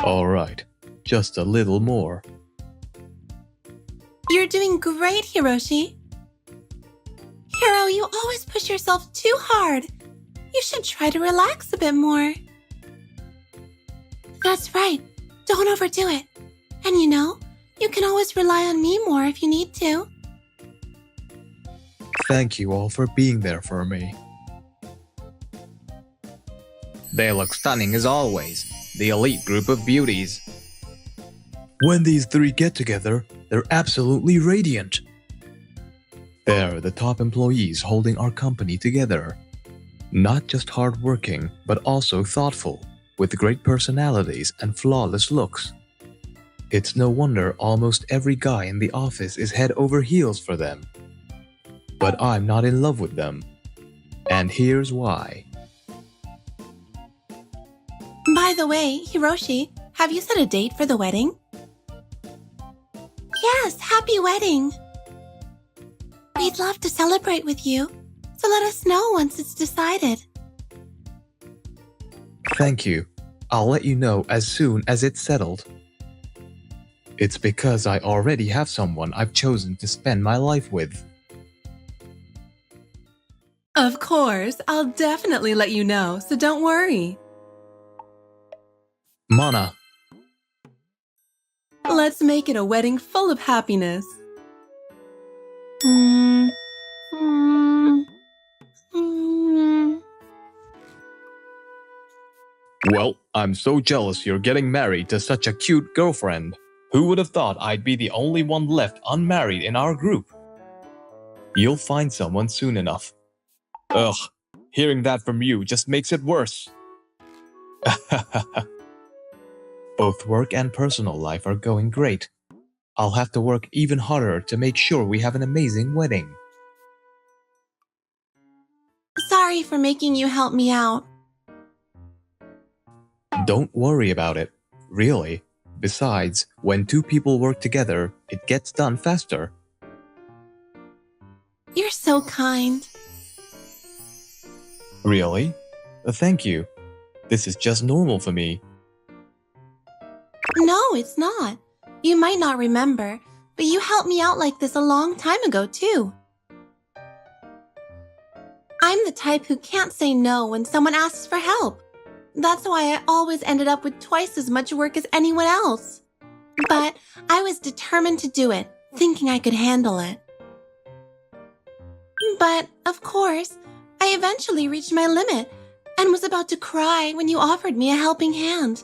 Alright, just a little more. You're doing great, Hiroshi. Hiro, you always push yourself too hard. You should try to relax a bit more. That's right. Don't overdo it. And you can always rely on me more if you need to. Thank you all for being there for me. They look stunning as always. The elite group of beauties. When these three get together, they're absolutely radiant. They're the top employees holding our company together. Not just hardworking, but also thoughtful, with great personalities and flawless looks. It's no wonder almost every guy in the office is head over heels for them. But I'm not in love with them. And here's why. By the way, Hiroshi, have you set a date for the wedding? Yes, happy wedding! We'd love to celebrate with you, so let us know once it's decided. Thank you. I'll let you know as soon as it's settled. It's because I already have someone I've chosen to spend my life with. Of course, I'll definitely let you know, so don't worry. Mana, Let's make it a wedding full of happiness. well, I'm so jealous you're getting married to such a cute girlfriend. Who would have thought I'd be the only one left unmarried in our group? You'll find someone soon enough. Ugh, hearing that from you just makes it worse. Both work and personal life are going great. I'll have to work even harder to make sure we have an amazing wedding. Sorry for making you help me out. Don't worry about it, really. Besides, when two people work together, it gets done faster. You're so kind. Really? Thank you. This is just normal for me. No, it's not. You might not remember, but you helped me out like this a long time ago, too. I'm the type who can't say no when someone asks for help. That's why I always ended up with twice as much work as anyone else. But I was determined to do it, thinking I could handle it. But, of course, I eventually reached my limit and was about to cry when you offered me a helping hand.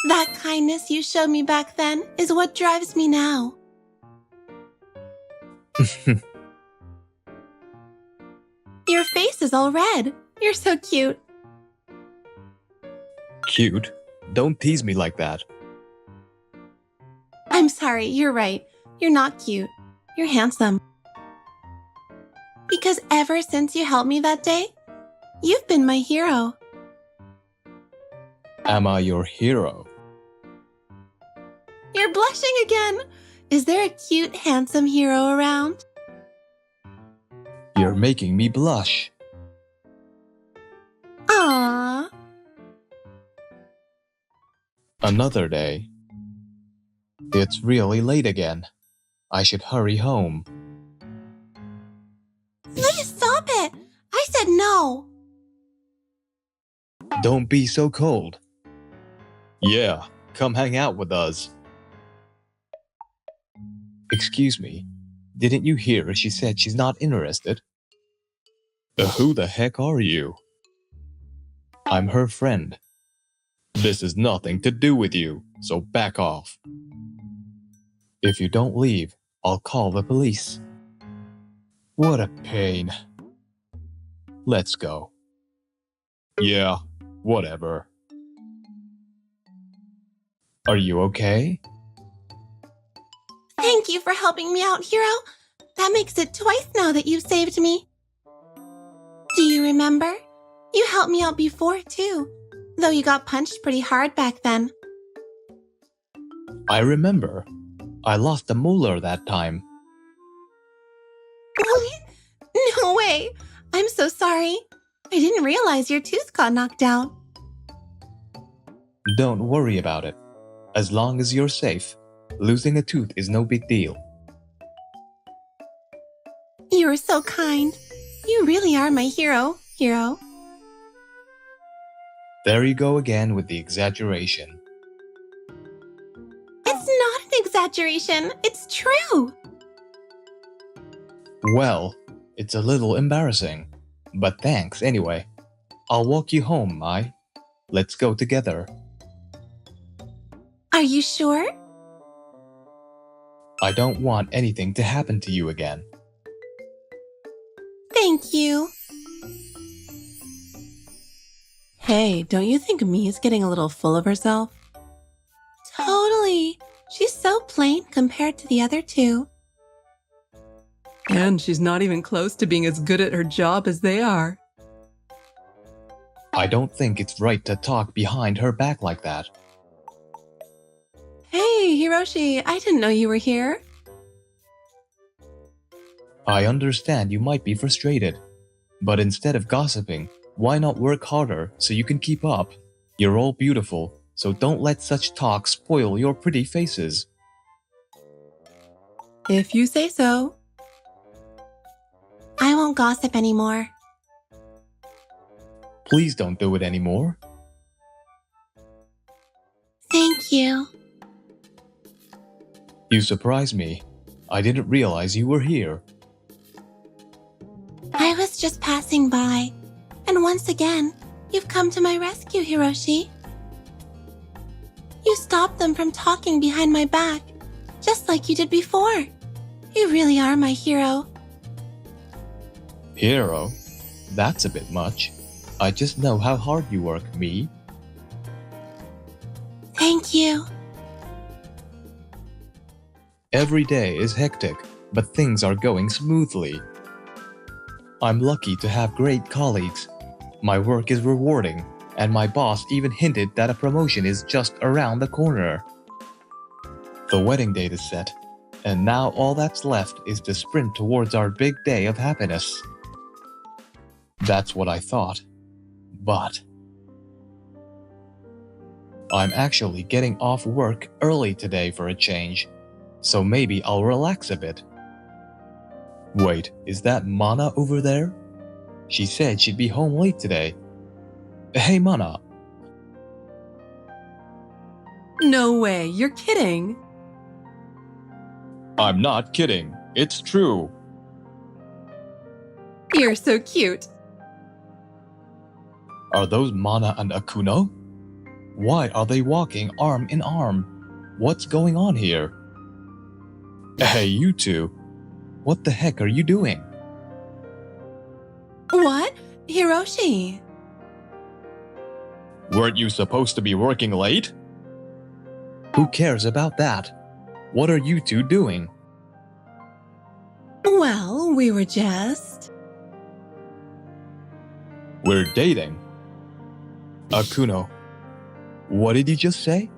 That kindness you showed me back then is what drives me now. Your face is all red. You're so cute. Cute? Don't tease me like that. I'm sorry, you're right. You're not cute. You're handsome. Because ever since you helped me that day, you've been my hero. Am I your hero? You're blushing again. Is there a cute, handsome hero around? You're making me blush. Aww. Another day. It's really late again. I should hurry home. Please stop it. I said no. Don't be so cold. Yeah, come hang out with us. Excuse me, didn't you hear she said she's not interested? Who the heck are you? I'm her friend. This is nothing to do with you, so back off. If you don't leave, I'll call the police. What a pain. Let's go. Yeah, whatever. Are you okay? Thank you for helping me out, hero. That makes it twice now that you've saved me. Do you remember? You helped me out before, too. Though you got punched pretty hard back then. I remember. I lost a molar that time. What? No way. I'm so sorry. I didn't realize your tooth got knocked out. Don't worry about it. As long as you're safe, losing a tooth is no big deal. You are so kind. You really are my hero. There you go again with the exaggeration. It's not an exaggeration. It's true. Well, it's a little embarrassing. But thanks anyway. I'll walk you home, Mai. Let's go together. Are you sure? I don't want anything to happen to you again. Thank you. Hey, don't you think Mia's getting a little full of herself? Totally. She's so plain compared to the other two. And she's not even close to being as good at her job as they are. I don't think it's right to talk behind her back like that. Hey, Hiroshi, I didn't know you were here. I understand you might be frustrated. But instead of gossiping, why not work harder so you can keep up? You're all beautiful, so don't let such talk spoil your pretty faces. If you say so. I won't gossip anymore. Please don't do it anymore. Thank you. You surprised me. I didn't realize you were here. I was just passing by. And once again, you've come to my rescue, Hiroshi. You stopped them from talking behind my back, just like you did before. You really are my hero. Hero? That's a bit much. I just know how hard you work, me. Thank you. Every day is hectic, but things are going smoothly. I'm lucky to have great colleagues. My work is rewarding, and my boss even hinted that a promotion is just around the corner. The wedding date is set, and now all that's left is to sprint towards our big day of happiness. That's what I thought. But I'm actually getting off work early today for a change, so maybe I'll relax a bit. Wait, is that Mana over there? She said she'd be home late today. Hey, Mana. No way, you're kidding. I'm not kidding. It's true. You're so cute. Are those Mana and Akuno? Why are they walking arm in arm? What's going on here? Hey, you two. What the heck are you doing? What? Hiroshi? Weren't you supposed to be working late? Who cares about that? What are you two doing? Well, we were just... We're dating. Akuno, what did you just say?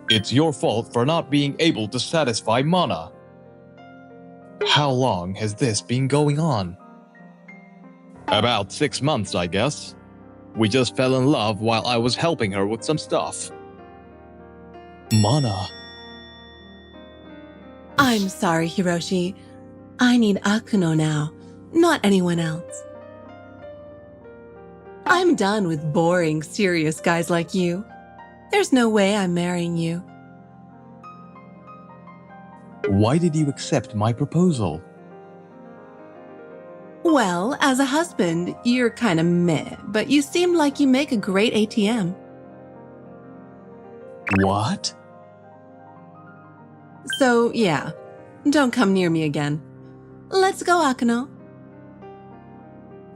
It's your fault for not being able to satisfy Mana. How long has this been going on? About 6 months, I guess. We just fell in love while I was helping her with some stuff. Mana. I'm sorry, Hiroshi. I need Akuno now, not anyone else. I'm done with boring, serious guys like you. There's no way I'm marrying you. Why did you accept my proposal? Well, as a husband, you're kinda meh, but you seem like you make a great ATM. What? So, yeah, don't come near me again. Let's go, Akuno.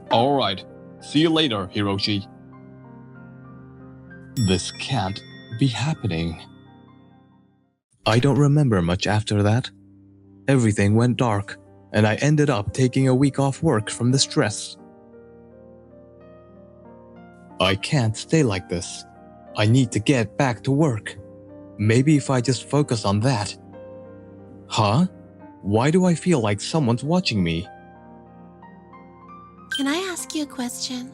Alright, see you later, Hiroshi. This can't be happening. I don't remember much after that. Everything went dark, and I ended up taking a week off work from the stress. I can't stay like this. I need to get back to work. Maybe if I just focus on that. Huh? Why do I feel like someone's watching me? Can I ask you a question?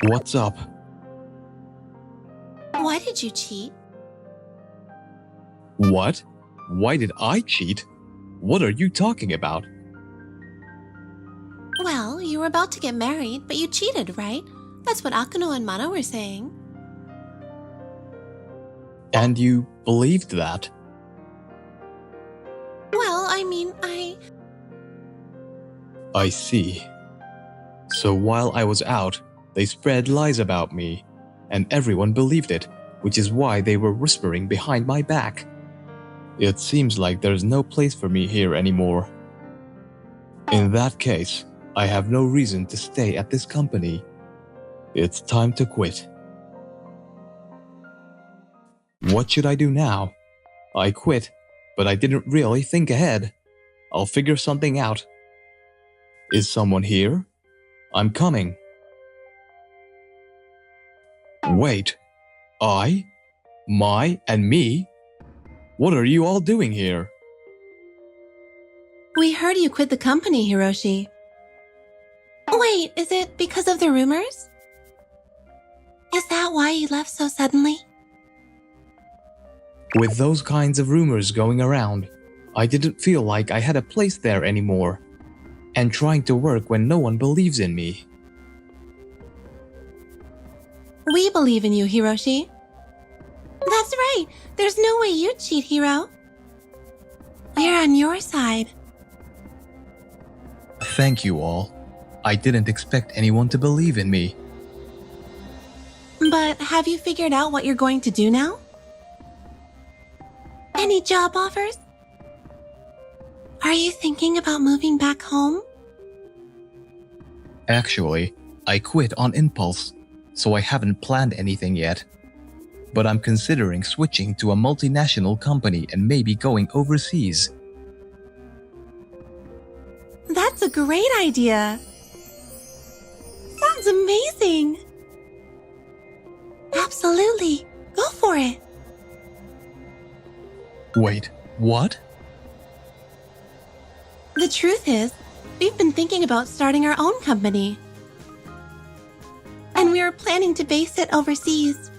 What's up? did you cheat? What? Why did I cheat? What are you talking about? Well, you were about to get married, but you cheated, right? That's what Akuno and Mana were saying. And you believed that? Well, I see. So while I was out, they spread lies about me, and everyone believed it, which is why they were whispering behind my back. It seems like there's no place for me here anymore. In that case, I have no reason to stay at this company. It's time to quit. What should I do now? I quit, but I didn't really think ahead. I'll figure something out. Is someone here? I'm coming. Wait, I? My and me? What are you all doing here? We heard you quit the company, Hiroshi. Wait, is it because of the rumors? Is that why you left so suddenly? With those kinds of rumors going around, I didn't feel like I had a place there anymore. And trying to work when no one believes in me. We believe in you, Hiroshi. That's right. There's no way you'd cheat, Hiro. We're on your side. Thank you all. I didn't expect anyone to believe in me. But have you figured out what you're going to do now? Any job offers? Are you thinking about moving back home? Actually, I quit on impulse, so I haven't planned anything yet. But I'm considering switching to a multinational company and maybe going overseas. That's a great idea. Sounds amazing. Absolutely. Go for it. Wait, what? The truth is, we've been thinking about starting our own company. And we are planning to base it overseas.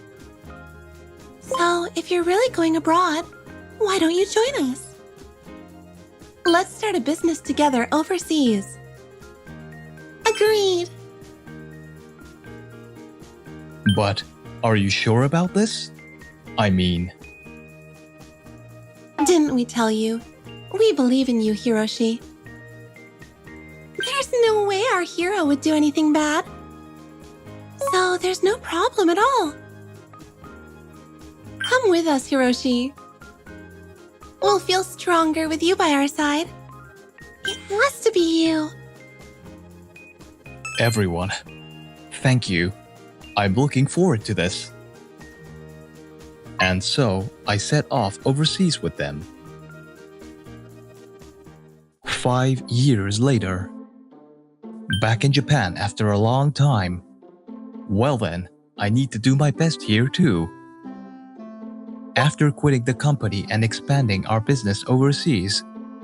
So, if you're really going abroad, why don't you join us? Let's start a business together overseas. Agreed. But are you sure about this? I mean... Didn't we tell you? We believe in you, Hiroshi. There's no way our hero would do anything bad. So there's no problem at all. Come with us, Hiroshi. We'll feel stronger with you by our side. It has to be you. Everyone, thank you. I'm looking forward to this. And so I set off overseas with them. 5 years later. Back in Japan after a long time. Well then, I need to do my best here too. After quitting the company and expanding our business overseas,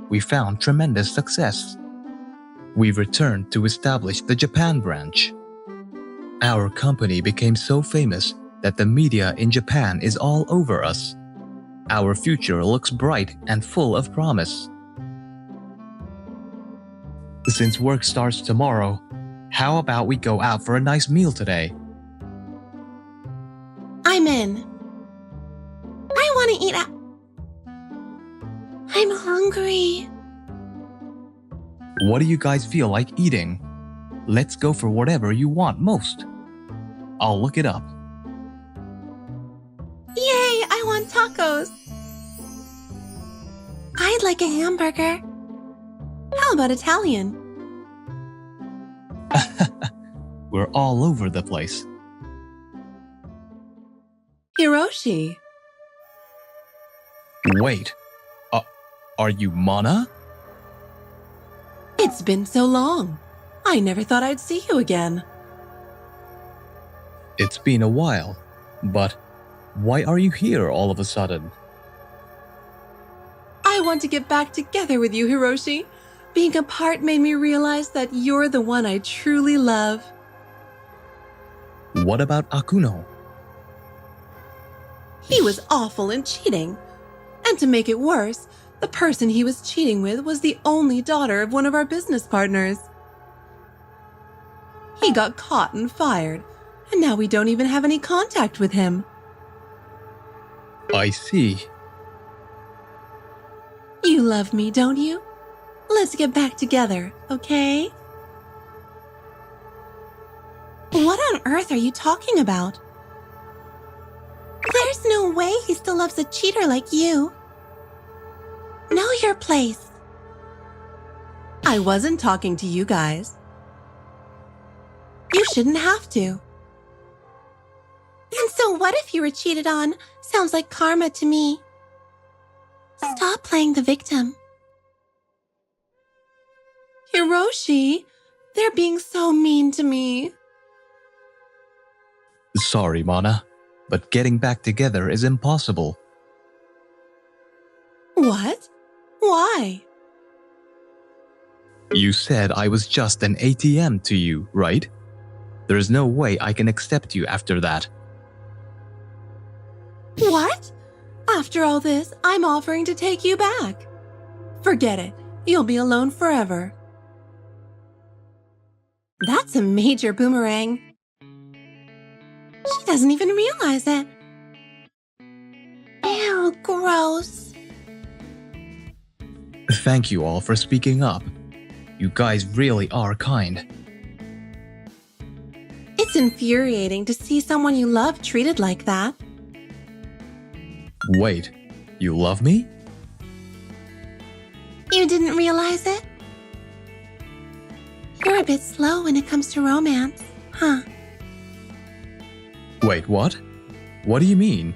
we found tremendous success. We returned to establish the Japan branch. Our company became so famous that the media in Japan is all over us. Our future looks bright and full of promise. Since work starts tomorrow, how about we go out for a nice meal today? I'm in. I want to eat I'm hungry. What do you guys feel like eating? Let's go for whatever you want most. I'll look it up. Yay, I want tacos. I'd like a hamburger. How about Italian? We're all over the place. Hiroshi, Wait, are you Mana? it's been so long. I never thought I'd see you again. It's been a while, but why are you here all of a sudden? I want to get back together with you, Hiroshi. Being apart made me realize that you're the one I truly love. What about Akuno? He was awful in cheating. And to make it worse, the person he was cheating with was the only daughter of one of our business partners. He got caught and fired, and now we don't even have any contact with him. I see. You love me, don't you? Let's get back together, okay? What on earth are you talking about? There's no way he still loves a cheater like you. Know your place. I wasn't talking to you guys. You shouldn't have to. And so what if you were cheated on? Sounds like karma to me. Stop playing the victim. Hiroshi, they're being so mean to me. Sorry, Mana, but getting back together is impossible. What? Why? You said I was just an ATM to you, right? There is no way I can accept you after that. What? After all this, I'm offering to take you back. Forget it. You'll be alone forever. That's a major boomerang. She doesn't even realize it. Ew, gross. Thank you all for speaking up. You guys really are kind. It's infuriating to see someone you love treated like that. Wait, you love me? You didn't realize it? You're a bit slow when it comes to romance, huh? Wait, what? What do you mean?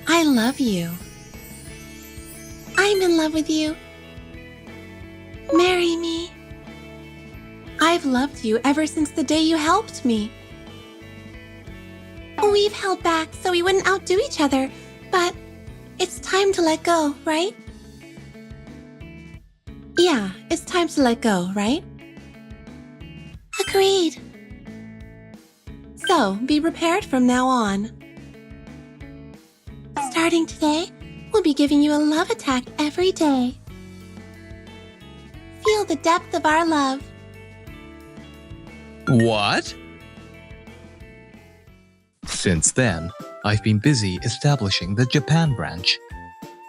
I love you. I'm in love with you. Marry me. I've loved you ever since the day you helped me. We've held back so we wouldn't outdo each other, but it's time to let go, right? Yeah, it's time to let go, right? Agreed. So, be prepared from now on. Starting today, we'll be giving you a love attack every day. Feel the depth of our love. What? Since then, I've been busy establishing the Japan branch.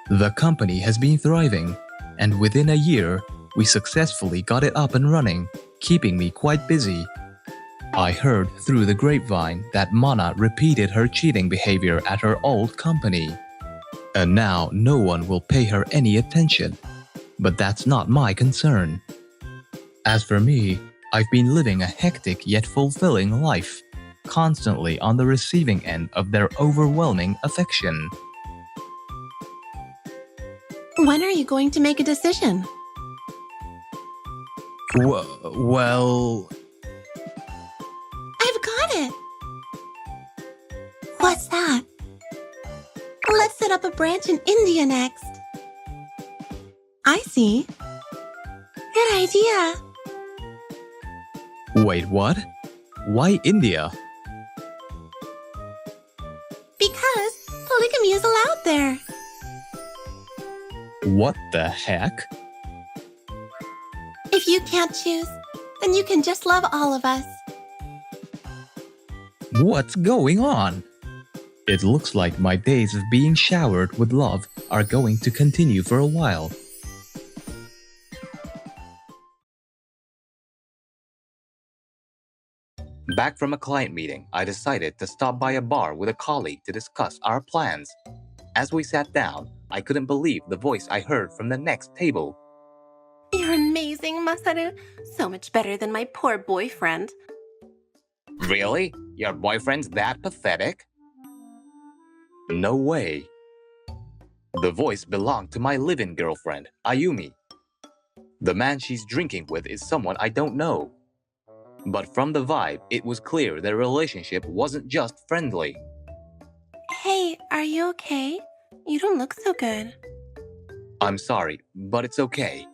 The company has been thriving, and within a year, we successfully got it up and running, keeping me quite busy. I heard through the grapevine that Mana repeated her cheating behavior at her old company. And now no one will pay her any attention. But that's not my concern. As for me, I've been living a hectic yet fulfilling life, constantly on the receiving end of their overwhelming affection. When are you going to make a decision? Well... I've got it! What's that? Let's set up a branch in India next. I see. Good idea. Wait, what? Why India? Because polygamy is allowed there. What the heck? If you can't choose, then you can just love all of us. What's going on? It looks like my days of being showered with love are going to continue for a while. Back from a client meeting, I decided to stop by a bar with a colleague to discuss our plans. As we sat down, I couldn't believe the voice I heard from the next table. You're amazing, Masaru. So much better than my poor boyfriend. Really? Your boyfriend's that pathetic? No way. The voice belonged to my live-in girlfriend, Ayumi. The man she's drinking with is someone I don't know. But from the vibe, it was clear their relationship wasn't just friendly. Hey, are you okay? You don't look so good. I'm sorry, but it's okay.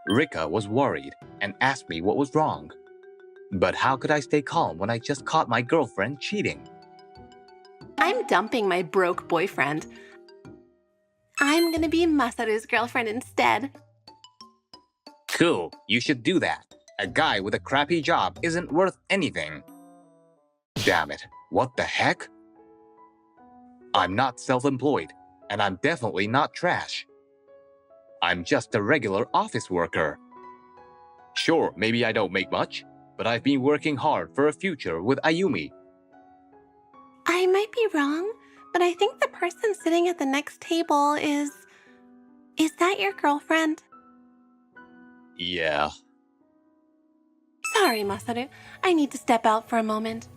Rika was worried and asked me what was wrong. But how could I stay calm when I just caught my girlfriend cheating? I'm dumping my broke boyfriend. I'm gonna be Masaru's girlfriend instead. Cool, you should do that. A guy with a crappy job isn't worth anything. Damn it, what the heck? I'm not self-employed, and I'm definitely not trash. I'm just a regular office worker. Sure, maybe I don't make much, but I've been working hard for a future with Ayumi. I might be wrong, but I think the person sitting at the next table is... Is that your girlfriend? Yeah. Sorry, Masaru. I need to step out for a moment.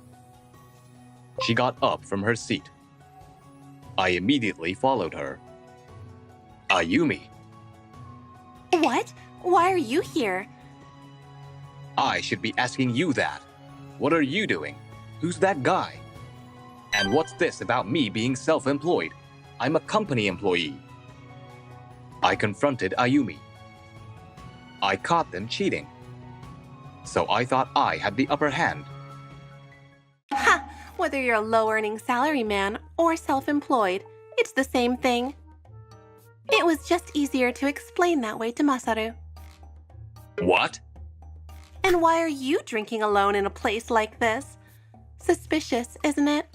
She got up from her seat. I immediately followed her. Ayumi. What? Why are you here? I should be asking you that. What are you doing? Who's that guy? And what's this about me being self-employed? I'm a company employee. I confronted Ayumi. I caught them cheating. So I thought I had the upper hand. Ha! Whether you're a low-earning salaryman or self-employed, it's the same thing. It was just easier to explain that way to Masaru. What? And why are you drinking alone in a place like this? Suspicious, isn't it?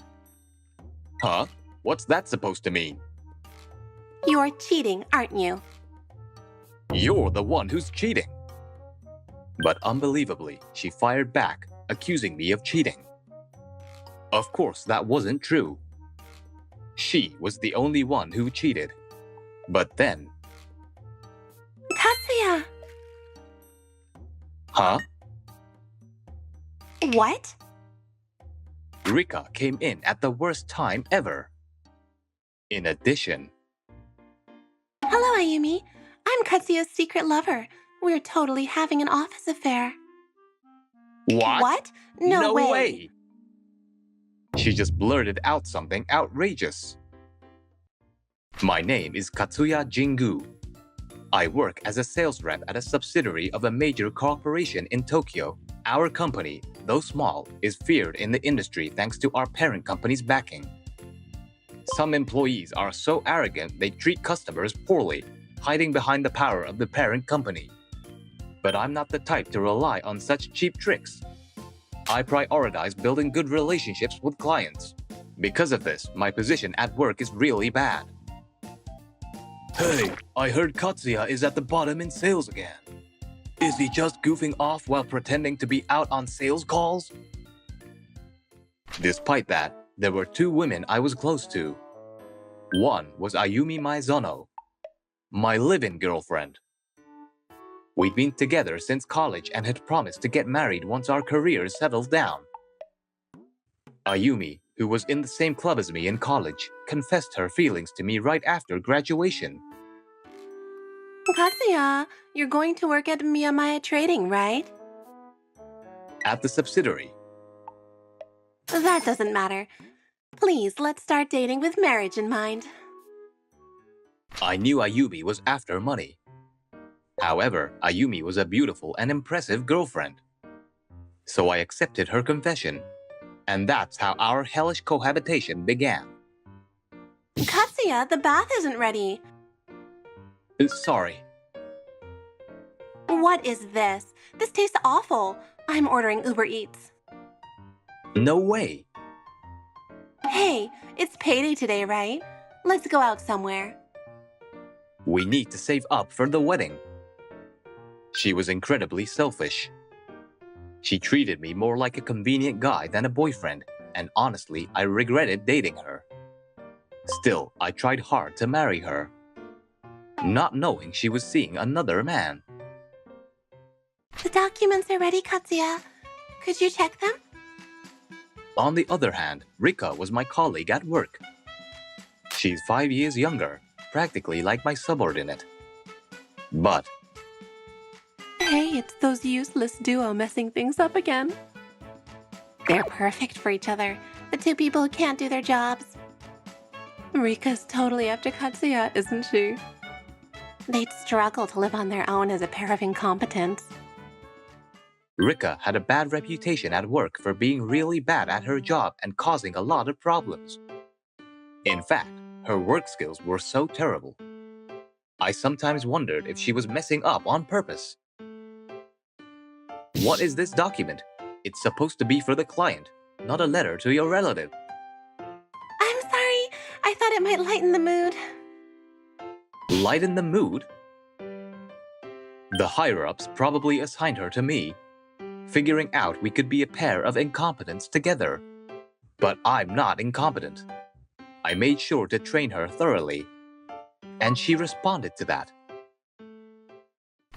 Huh? What's that supposed to mean? You're cheating, aren't you? You're the one who's cheating. But unbelievably, she fired back, accusing me of cheating. Of course, that wasn't true. She was the only one who cheated. But then... Katsuya! Huh? What? Rika came in at the worst time ever. In addition... Hello, Ayumi. I'm Katsuya's secret lover. We're totally having an office affair. What? No way. She just blurted out something outrageous. My name is Katsuya Jingu. I work as a sales rep at a subsidiary of a major corporation in Tokyo. Our company, though small, is feared in the industry thanks to our parent company's backing. Some employees are so arrogant they treat customers poorly, hiding behind the power of the parent company. But I'm not the type to rely on such cheap tricks. I prioritize building good relationships with clients. Because of this, my position at work is really bad. Hey, I heard Katsuya is at the bottom in sales again. Is he just goofing off while pretending to be out on sales calls? Despite that, there were two women I was close to. One was Ayumi Maizono, my live-in girlfriend. We'd been together since college and had promised to get married once our careers settled down. Ayumi, who was in the same club as me in college, confessed her feelings to me right after graduation. Katsuya, you're going to work at Miyamaya Trading, right? At the subsidiary. That doesn't matter. Please, let's start dating with marriage in mind. I knew Ayumi was after money. However, Ayumi was a beautiful and impressive girlfriend. So I accepted her confession. And that's how our hellish cohabitation began. Katsuya, the bath isn't ready. Sorry. What is this? This tastes awful. I'm ordering Uber Eats. No way. Hey, it's payday today, right? Let's go out somewhere. We need to save up for the wedding. She was incredibly selfish. She treated me more like a convenient guy than a boyfriend, and honestly, I regretted dating her. Still, I tried hard to marry her, not knowing she was seeing another man. The documents are ready, Katsuya. Could you check them? On the other hand, Rika was my colleague at work. She's 5 years younger, practically like my subordinate. But Hey, it's those useless duo messing things up again. They're perfect for each other. The two people who can't do their jobs. Rika's totally after Katsuya, isn't she? They'd struggle to live on their own as a pair of incompetents. Rika had a bad reputation at work for being really bad at her job and causing a lot of problems. In fact, her work skills were so terrible. I sometimes wondered if she was messing up on purpose. What is this document? It's supposed to be for the client, not a letter to your relative. I'm sorry. I thought it might lighten the mood. Lighten the mood? The higher-ups probably assigned her to me, figuring out we could be a pair of incompetents together. But I'm not incompetent. I made sure to train her thoroughly, and she responded to that.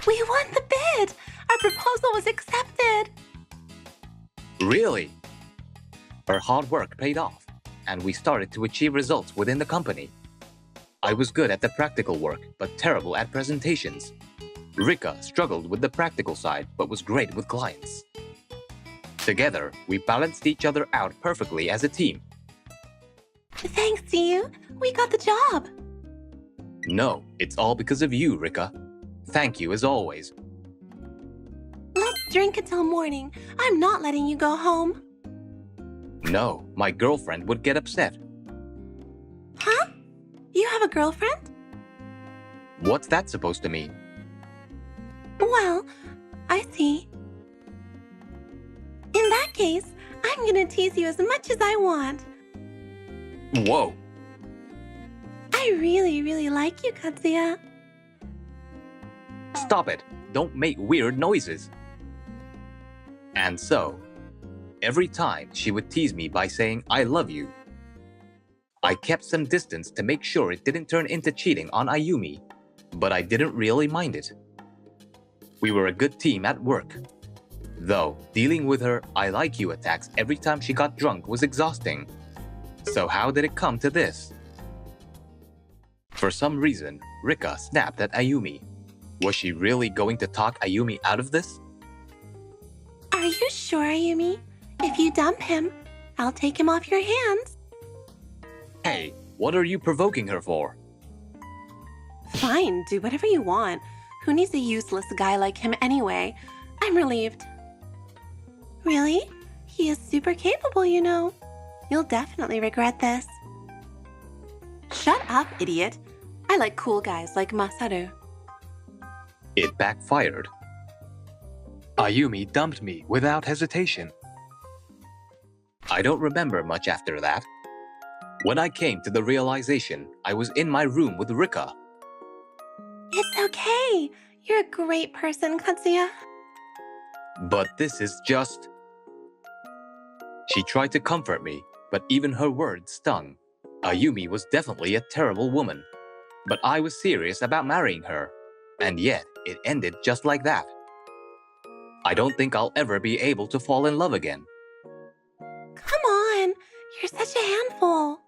We won the bid! Our proposal was accepted! Really? Her hard work paid off, and we started to achieve results within the company. I was good at the practical work, but terrible at presentations. Rika struggled with the practical side, but was great with clients. Together, we balanced each other out perfectly as a team. Thanks to you, we got the job. No, it's all because of you, Rika. Thank you as always. Let's drink until morning. I'm not letting you go home. No, my girlfriend would get upset. Huh? You have a girlfriend? What's that supposed to mean? Well, I see. In that case, I'm gonna tease you as much as I want. Whoa! I really like you, Katsuya. Stop it! Don't make weird noises. And so, every time she would tease me by saying, I love you. I kept some distance to make sure it didn't turn into cheating on Ayumi, but I didn't really mind it. We were a good team at work. Though, dealing with her I like you attacks every time she got drunk was exhausting. So how did it come to this? For some reason, Rika snapped at Ayumi. Was she really going to talk Ayumi out of this? Are you sure, Ayumi? If you dump him, I'll take him off your hands. Hey, what are you provoking her for? Fine, do whatever you want. Who needs a useless guy like him anyway? I'm relieved. Really? He is super capable, you know. You'll definitely regret this. Shut up, idiot. I like cool guys like Masaru. It backfired. Ayumi dumped me without hesitation. I don't remember much after that. When I came to the realization, I was in my room with Rika. It's okay. You're a great person, Katsuya. But this is just... She tried to comfort me, but even her words stung. Ayumi was definitely a terrible woman. But I was serious about marrying her. And yet, it ended just like that. I don't think I'll ever be able to fall in love again. Come on. You're such a handful.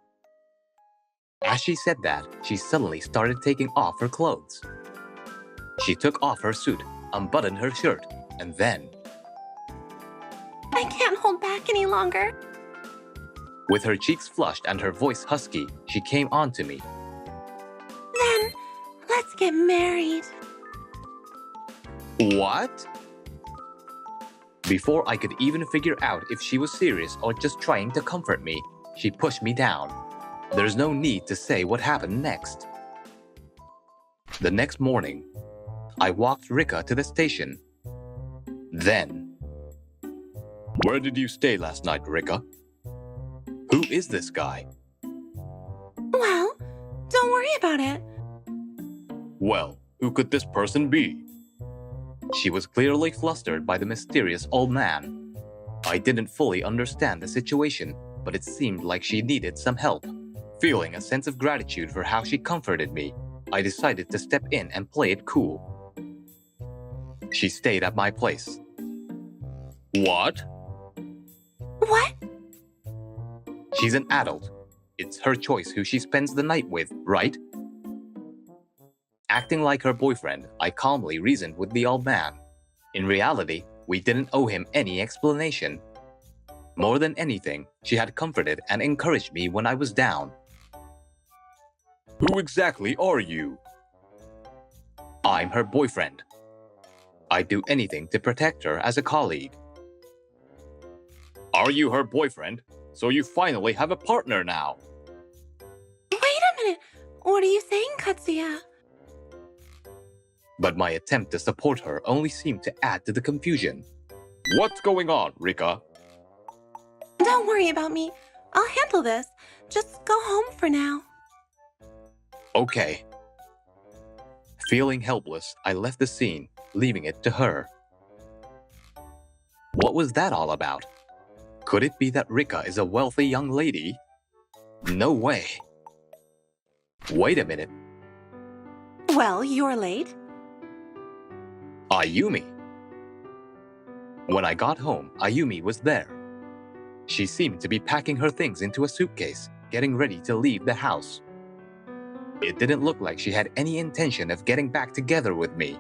As she said that, she suddenly started taking off her clothes. She took off her suit, unbuttoned her shirt, and then... I can't hold back any longer. With her cheeks flushed and her voice husky, she came on to me. Then, let's get married. What? Before I could even figure out if she was serious or just trying to comfort me, she pushed me down. There's no need to say what happened next. The next morning, I walked Rika to the station. Then... Where did you stay last night, Rika? Who is this guy? Well, don't worry about it. Well, who could this person be? She was clearly flustered by the mysterious old man. I didn't fully understand the situation, but it seemed like she needed some help. Feeling a sense of gratitude for how she comforted me, I decided to step in and play it cool. She stayed at my place. What? What? She's an adult. It's her choice who she spends the night with, right? Acting like her boyfriend, I calmly reasoned with the old man. In reality, we didn't owe him any explanation. More than anything, she had comforted and encouraged me when I was down. Who exactly are you? I'm her boyfriend. I'd do anything to protect her as a colleague. Are you her boyfriend? So you finally have a partner now. What are you saying, Katsuya? But my attempt to support her only seemed to add to the confusion. What's going on, Rika? Don't worry about me. I'll handle this. Just go home for now. Okay. Feeling helpless, I left the scene, leaving it to her. What was that all about? Could it be that Rika is a wealthy young lady? No way. Wait a minute. Well, you're late. Ayumi. When I got home, Ayumi was there. She seemed to be packing her things into a suitcase, getting ready to leave the house. It didn't look like she had any intention of getting back together with me.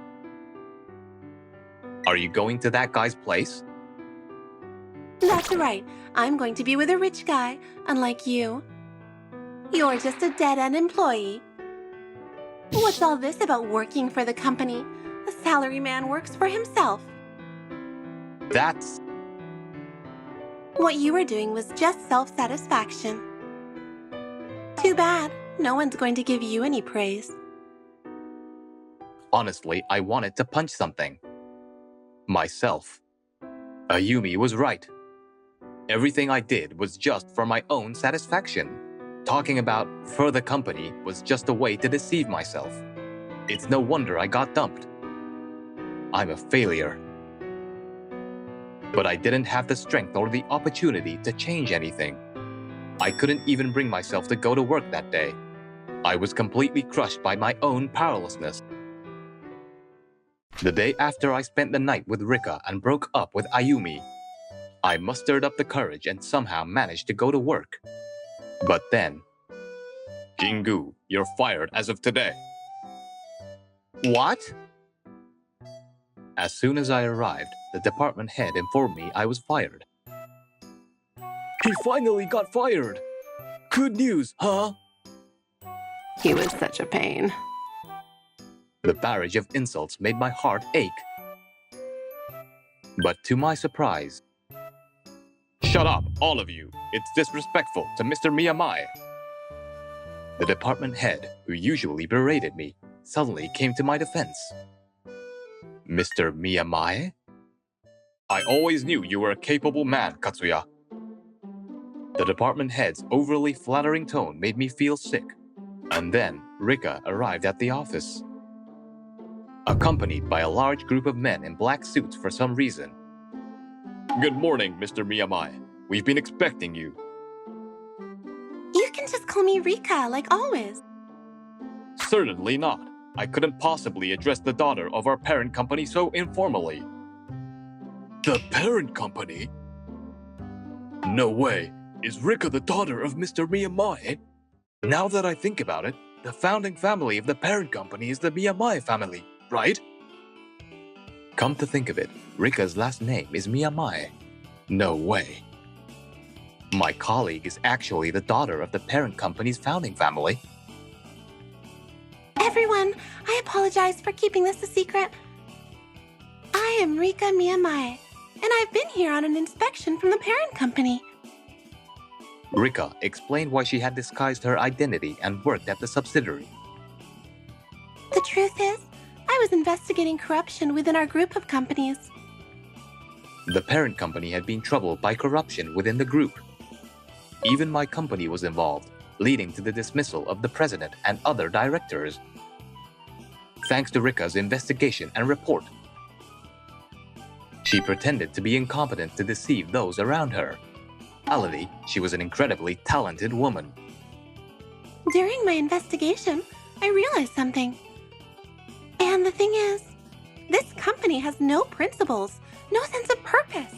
Are you going to that guy's place? That's right. I'm going to be with a rich guy, unlike you. You're just a dead-end employee. What's all this about working for the company? A salary man works for himself. That's... What you were doing was just self-satisfaction. Too bad. No one's going to give you any praise. Honestly, I wanted to punch something. Myself. Ayumi was right. Everything I did was just for my own satisfaction. Talking about for the company was just a way to deceive myself. It's no wonder I got dumped. I'm a failure. But I didn't have the strength or the opportunity to change anything. I couldn't even bring myself to go to work that day. I was completely crushed by my own powerlessness. The day after I spent the night with Rika and broke up with Ayumi, I mustered up the courage and somehow managed to go to work. But then... Jingu, you're fired as of today. What? As soon as I arrived, the department head informed me I was fired. He finally got fired! Good news, huh? He was such a pain. The barrage of insults made my heart ache. But to my surprise... Shut up, all of you! It's disrespectful to Mr. Miyamai! The department head, who usually berated me, suddenly came to my defense. Mr. Miyamai? I always knew you were a capable man, Katsuya. The department head's overly flattering tone made me feel sick. And then Rika arrived at the office, accompanied by a large group of men in black suits for some reason. Good morning, Mr. Miyamai. We've been expecting you. You can just call me Rika, like always. Certainly not. I couldn't possibly address the daughter of our parent company so informally. The parent company? No way. Is Rika the daughter of Mr. Miyamai? Now that I think about it, the founding family of the parent company is the Miyamai family, right? Come to think of it, Rika's last name is Miyamai. No way. My colleague is actually the daughter of the parent company's founding family. Everyone, I apologize for keeping this a secret. I am Rika Miyamai, and I've been here on an inspection from the parent company. Rika explained why she had disguised her identity and worked at the subsidiary. The truth is, I was investigating corruption within our group of companies. The parent company had been troubled by corruption within the group. Even my company was involved, leading to the dismissal of the president and other directors. Thanks to Rika's investigation and report, she pretended to be incompetent to deceive those around her. In reality, she was an incredibly talented woman. During my investigation, I realized something. And the thing is, this company has no principles, no sense of purpose.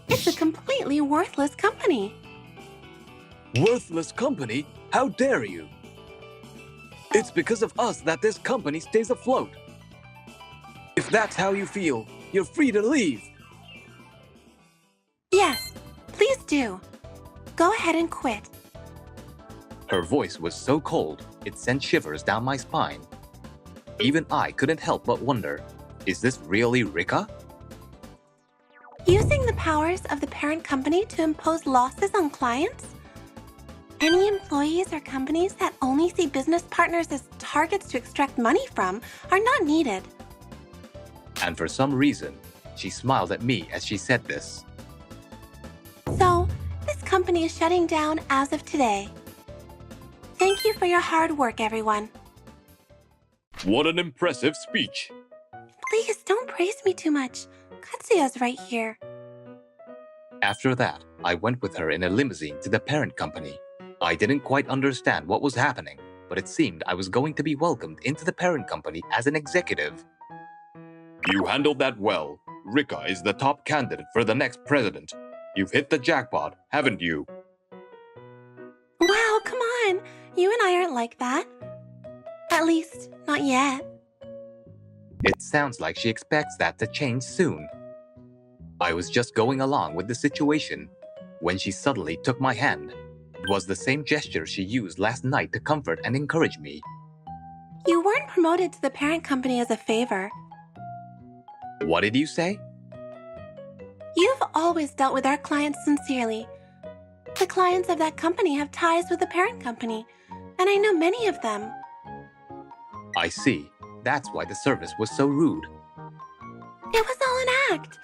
It's a completely worthless company. Worthless company? How dare you? It's because of us that this company stays afloat. If that's how you feel, you're free to leave. Yes, please do. Go ahead and quit. Her voice was so cold, it sent shivers down my spine. Even I couldn't help but wonder, is this really Rika? Using the powers of the parent company to impose losses on clients? Any employees or companies that only see business partners as targets to extract money from are not needed. And for some reason, she smiled at me as she said this. So, this company is shutting down as of today. Thank you for your hard work, everyone. What an impressive speech! Please don't praise me too much. Katsuya's right here. After that, I went with her in a limousine to the parent company. I didn't quite understand what was happening, but it seemed I was going to be welcomed into the parent company as an executive. You handled that well. Rika is the top candidate for the next president. You've hit the jackpot, haven't you? Wow, come on. You and I aren't like that. At least, not yet. It sounds like she expects that to change soon. I was just going along with the situation when she suddenly took my hand. It was the same gesture she used last night to comfort and encourage me. You weren't promoted to the parent company as a favor. What did you say? You've always dealt with our clients sincerely. The clients of that company have ties with the parent company, and I know many of them. I see. That's why the service was so rude. It was all an act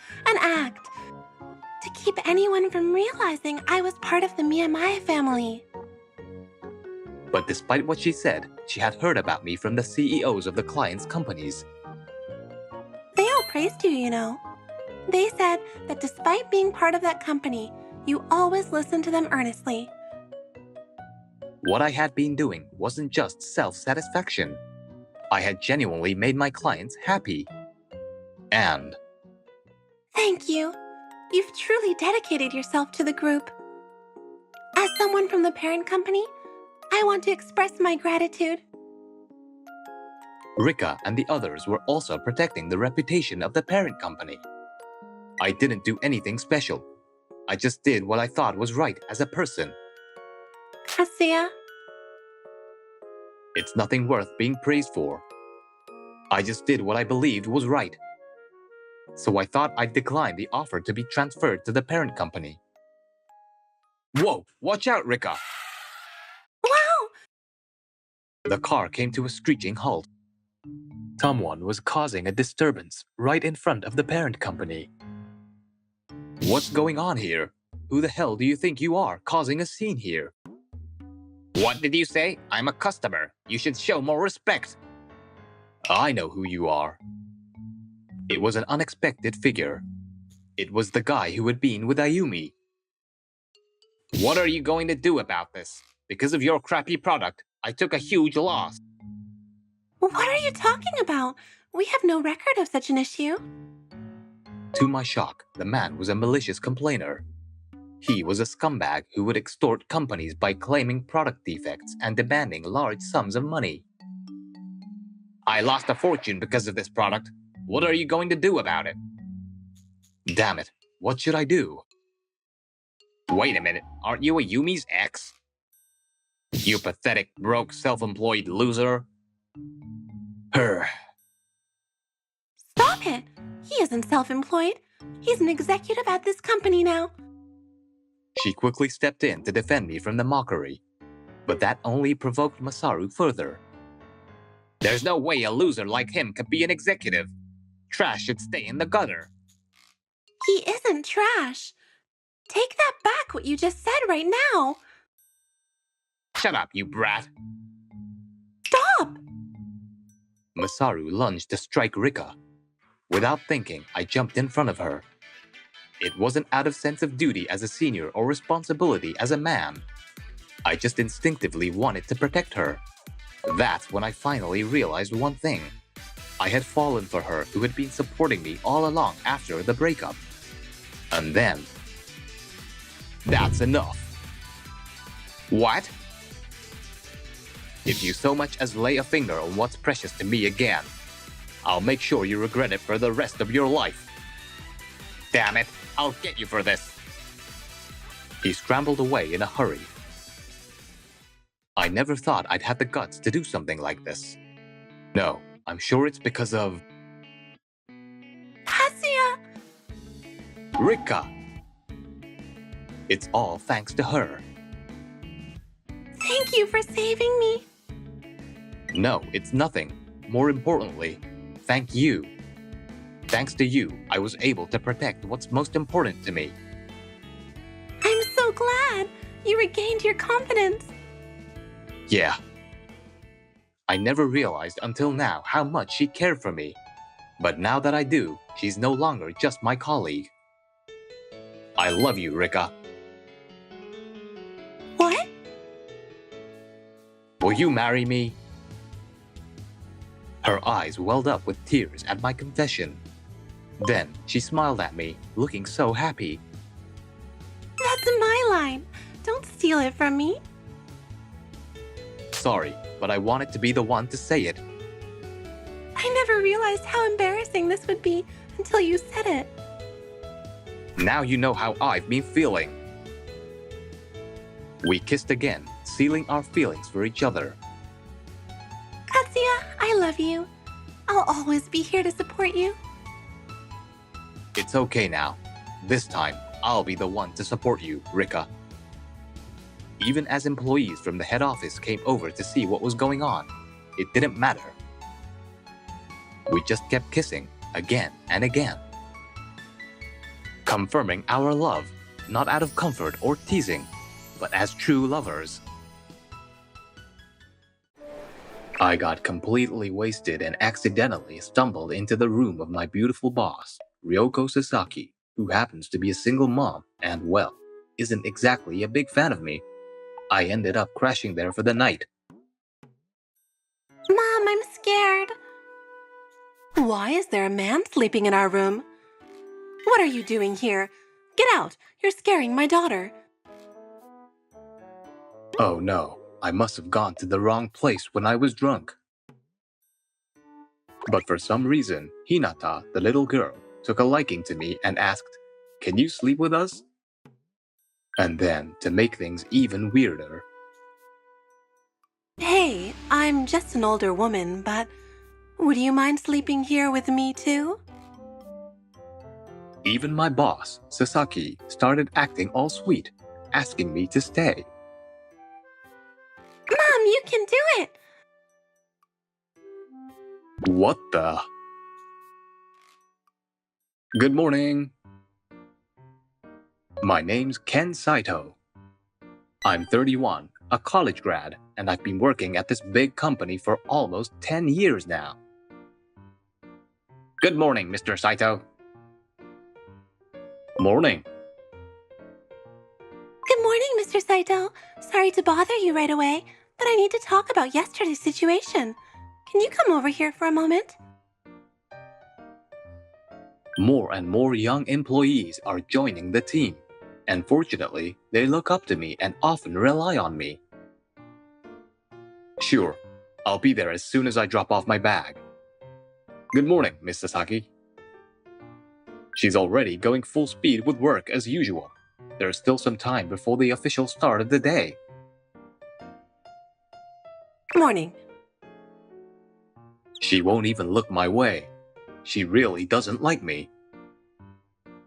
to keep anyone from realizing I was part of the Miyamaya family. But despite what she said, she had heard about me from the CEOs of the clients' companies. They all praised you, you know. They said that despite being part of that company, you always listened to them earnestly. What I had been doing wasn't just self-satisfaction. I had genuinely made my clients happy. And Thank you. You've truly dedicated yourself to the group. As someone from the parent company, I want to express my gratitude. Rika and the others were also protecting the reputation of the parent company. I didn't do anything special. I just did what I thought was right as a person. Katsuya, It's nothing worth being praised for. I just did what I believed was right. So I thought I'd decline the offer to be transferred to the parent company. Whoa, watch out, Rika! wow! The car came to a screeching halt. Someone was causing a disturbance right in front of the parent company. What's going on here? Who the hell do you think you are causing a scene here? What did you say? I'm a customer. You should show more respect. I know who you are. It was an unexpected figure. It was the guy who had been with Ayumi. What are you going to do about this? Because of your crappy product, I took a huge loss. What are you talking about? We have no record of such an issue. To my shock, the man was a malicious complainer. He was a scumbag who would extort companies by claiming product defects and demanding large sums of money. I lost a fortune because of this product. What are you going to do about it? Damn it, what should I do? Wait a minute, aren't you Ayumi's ex? You pathetic, broke, self-employed loser. Her. Stop it! He isn't self-employed. He's an executive at this company now. She quickly stepped in to defend me from the mockery. But that only provoked Masaru further. There's no way a loser like him could be an executive. Trash should stay in the gutter. He isn't trash. Take that back, what you just said right now. Shut up, you brat. Stop! Masaru lunged to strike Rika. Without thinking, I jumped in front of her. It wasn't out of sense of duty as a senior or responsibility as a man. I just instinctively wanted to protect her. That's when I finally realized one thing. I had fallen for her who had been supporting me all along after the breakup. And then... That's enough. What? If you so much as lay a finger on what's precious to me again, I'll make sure you regret it for the rest of your life. Damn it, I'll get you for this. He scrambled away in a hurry. I never thought I'd have the guts to do something like this. No, I'm sure it's because of... Katsuya! Rika! It's all thanks to her. Thank you for saving me. No, it's nothing. More importantly, thank you. Thanks to you, I was able to protect what's most important to me. I'm so glad you regained your confidence. Yeah. I never realized until now how much she cared for me. But now that I do, she's no longer just my colleague. I love you, Rika. What? Will you marry me? Her eyes welled up with tears at my confession. Then she smiled at me, looking so happy. That's my line. Don't steal it from me. Sorry, but I wanted to be the one to say it. I never realized how embarrassing this would be until you said it. Now you know how I've been feeling. We kissed again, sealing our feelings for each other. Katsuya, I love you. I'll always be here to support you. It's okay now. This time, I'll be the one to support you, Rika. Even as employees from the head office came over to see what was going on, it didn't matter. We just kept kissing again and again, confirming our love, not out of comfort or teasing, but as true lovers. I got completely wasted and accidentally stumbled into the room of my beautiful boss, Ryoko Sasaki, who happens to be a single mom and, well, isn't exactly a big fan of me. I ended up crashing there for the night. Mom, I'm scared. Why is there a man sleeping in our room? What are you doing here? Get out! You're scaring my daughter. Oh no, I must have gone to the wrong place when I was drunk. But for some reason, Hinata, the little girl, took a liking to me and asked, "Can you sleep with us?" And then, to make things even weirder, Hey, I'm just an older woman, but would you mind sleeping here with me too? even my boss, Sasaki, started acting all sweet, asking me to stay. Mom, you can do it! What the? Good morning. My name's Ken Saito. I'm 31, a college grad, and I've been working at this big company for almost 10 years now. Good morning, Mr. Saito. Morning. Good morning, Mr. Saito. Sorry to bother you right away, but I need to talk about yesterday's situation. Can you come over here for a moment? More and more young employees are joining the team, and fortunately, they look up to me and often rely on me. Sure, I'll be there as soon as I drop off my bag. Good morning, Miss Sasaki. She's already going full speed with work as usual. There's still some time before the official start of the day. Morning. She won't even look my way. She really doesn't like me.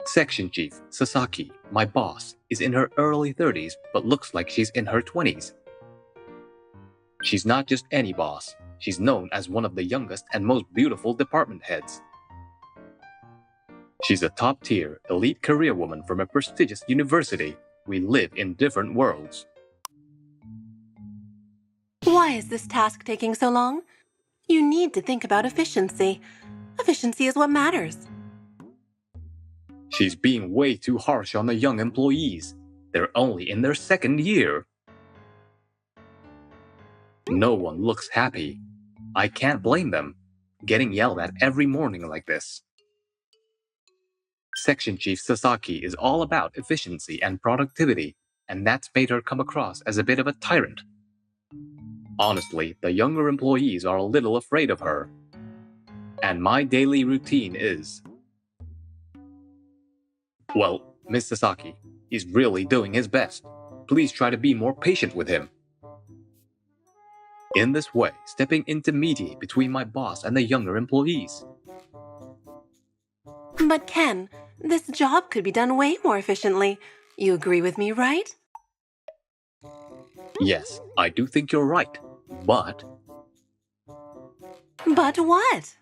Section Chief Sasaki, my boss, is in her early 30s but looks like she's in her 20s. She's not just any boss. She's known as one of the youngest and most beautiful department heads. She's a top-tier, elite career woman from a prestigious university. We live in different worlds. Why is this task taking so long? You need to think about efficiency. Efficiency is what matters. She's being way too harsh on the young employees. They're only in their second year. No one looks happy. I can't blame them, getting yelled at every morning like this. Section Chief Sasaki is all about efficiency and productivity, and that's made her come across as a bit of a tyrant. Honestly, the younger employees are a little afraid of her. And my daily routine is... Well, Miss Sasaki, he's really doing his best. Please try to be more patient with him. In this way, stepping in to mediate between my boss and the younger employees. But Ken, this job could be done way more efficiently. You agree with me, right? Yes, I do think you're right, but But what?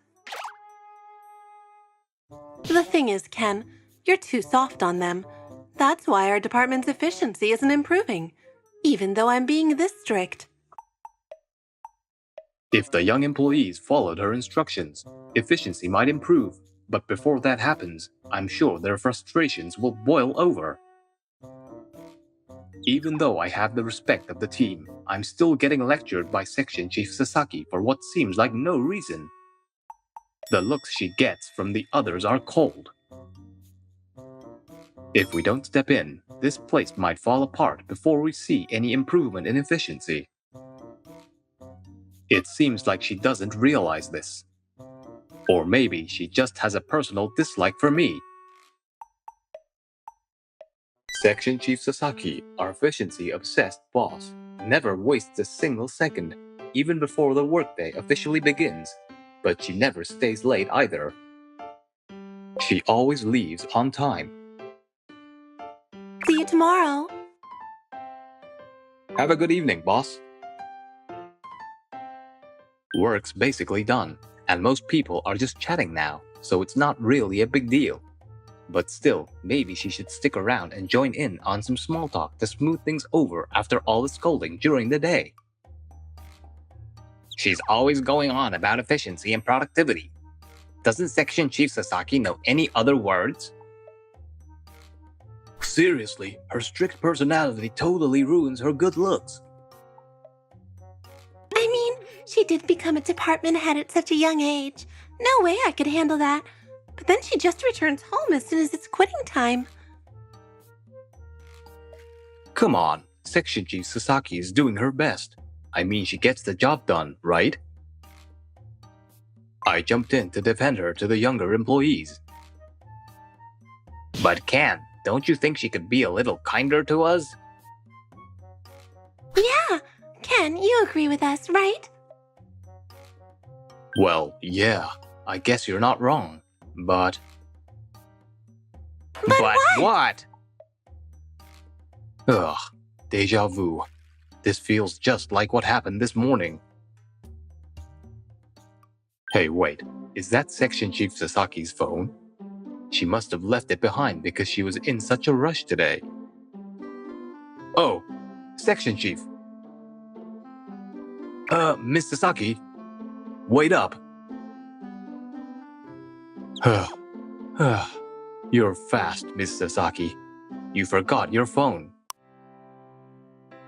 The thing is, Ken, you're too soft on them. That's why our department's efficiency isn't improving, even though I'm being this strict. if the young employees followed her instructions, efficiency might improve. But before that happens, I'm sure their frustrations will boil over. Even though I have the respect of the team, I'm still getting lectured by Section Chief Sasaki for what seems like no reason. The looks she gets from the others are cold. If we don't step in, this place might fall apart before we see any improvement in efficiency. It seems like she doesn't realize this. Or maybe she just has a personal dislike for me. Section Chief Sasaki, our efficiency-obsessed boss, never wastes a single second, even before the workday officially begins. But she never stays late either. She always leaves on time. See you tomorrow. Have a good evening, boss. Work's basically done, and most people are just chatting now, so it's not really a big deal. But still, maybe she should stick around and join in on some small talk to smooth things over after all the scolding during the day. She's always going on about efficiency and productivity. Doesn't Section Chief Sasaki know any other words? Seriously, her strict personality totally ruins her good looks. I mean, she did become a department head at such a young age. No way I could handle that. But then she just returns home as soon as it's quitting time. Come on, Section Chief Sasaki is doing her best. I mean, she gets the job done, right? I jumped in to defend her to the younger employees. But Ken, don't you think she could be a little kinder to us? Yeah, Ken, you agree with us, right? Well, yeah, I guess you're not wrong, but... But what? Ugh, deja vu. This feels just like what happened this morning. Hey, wait, is that Section Chief Sasaki's phone? She must have left it behind because she was in such a rush today. Oh, Section Chief. Miss Sasaki, wait up. You're fast, Miss Sasaki. You forgot your phone.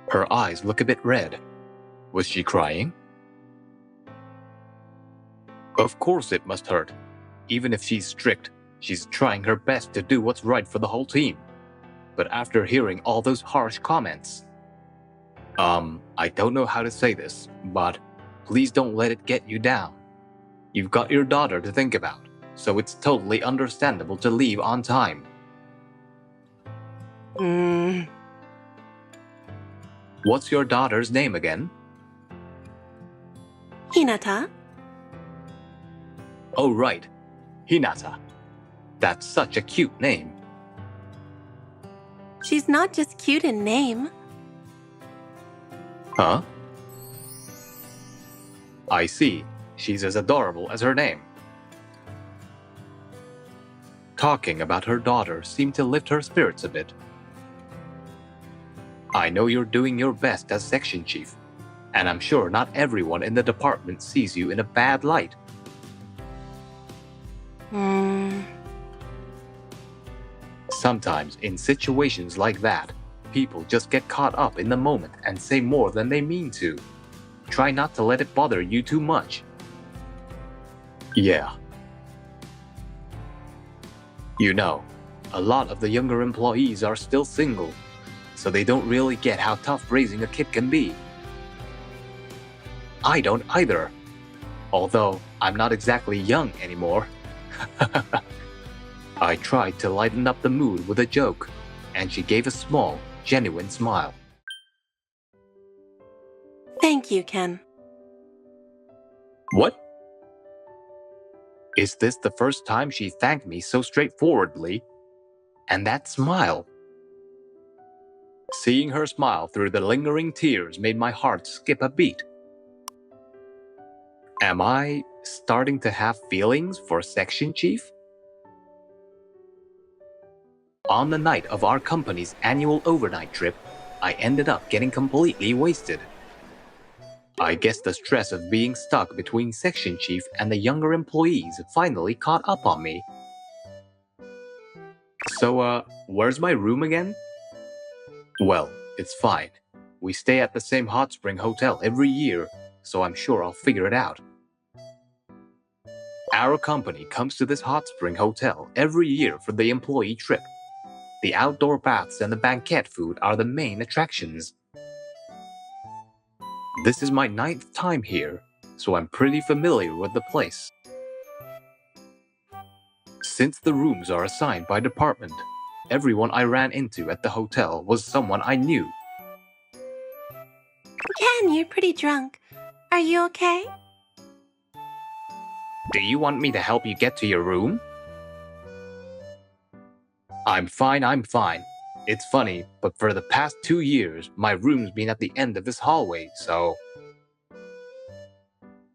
Her eyes look a bit red. Was she crying? Of course it must hurt. Even if she's strict, she's trying her best to do what's right for the whole team. But after hearing all those harsh comments... I don't know how to say this, but please don't let it get you down. You've got your daughter to think about, so it's totally understandable to leave on time. What's your daughter's name again? Hinata? Oh, right. Hinata. That's such a cute name. She's not just cute in name. Huh? I see. She's as adorable as her name. Talking about her daughter seemed to lift her spirits a bit. I know you're doing your best as section chief, and I'm sure not everyone in the department sees you in a bad light. Sometimes, in situations like that, people just get caught up in the moment and say more than they mean to. Try not to let it bother you too much. Yeah. You know, a lot of the younger employees are still single, so they don't really get how tough raising a kid can be. I don't either, although I'm not exactly young anymore. I tried to lighten up the mood with a joke, and she gave a small, genuine smile. Thank you, Ken. What? Is this the first time she thanked me so straightforwardly? And that smile. Seeing her smile through the lingering tears made my heart skip a beat. Am I starting to have feelings for Section Chief? On the night of our company's annual overnight trip, I ended up getting completely wasted. I guess the stress of being stuck between Section Chief and the younger employees finally caught up on me. So, where's my room again? Well, it's fine. We stay at the same hot spring hotel every year, so I'm sure I'll figure it out. Our company comes to this hot spring hotel every year for the employee trip. The outdoor baths and the banquet food are the main attractions. This is my 9th time here, so I'm pretty familiar with the place. Since the rooms are assigned by department, everyone I ran into at the hotel was someone I knew. Ken, you're pretty drunk. Are you okay? Do you want me to help you get to your room? I'm fine. It's funny, but for the past 2 years, my room's been at the end of this hallway, so...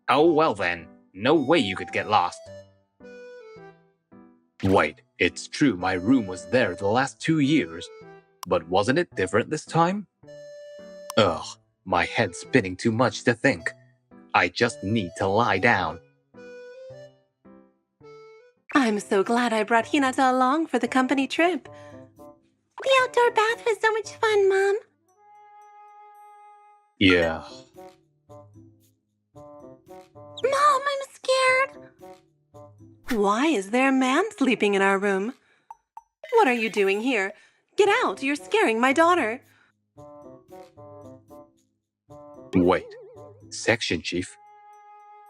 Oh, well then, no way you could get lost. Wait, it's true my room was there the last 2 years, but wasn't it different this time? Ugh, my head's spinning too much to think. I just need to lie down. I'm so glad I brought Hinata along for the company trip. The outdoor bath was so much fun, Mom. Yeah. Mom, I'm scared. Why is there a man sleeping in our room? What are you doing here? Get out, you're scaring my daughter. Wait, Section Chief?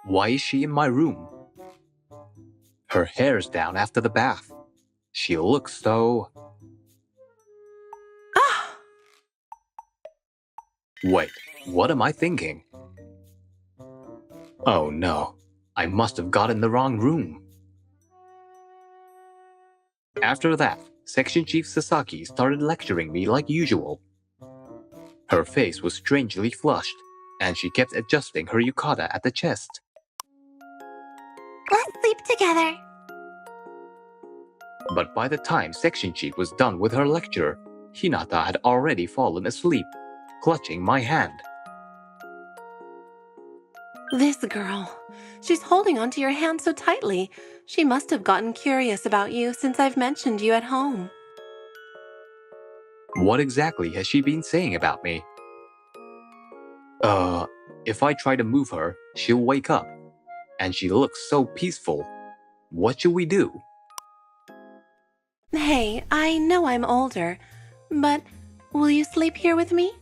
Why is she in my room? Her hair's down after the bath. She looks so... Ah! Wait, what am I thinking? Oh no, I must have got in the wrong room. After that, Section Chief Sasaki started lecturing me like usual. Her face was strangely flushed, and she kept adjusting her yukata at the chest. Let's sleep together. But by the time Section Chief was done with her lecture, Hinata had already fallen asleep, clutching my hand. This girl. She's holding onto your hand so tightly. She must have gotten curious about you since I've mentioned you at home. What exactly has she been saying about me? If I try to move her, she'll wake up. And she looks so peaceful. What should we do? Hey, I know I'm older, but will you sleep here with me?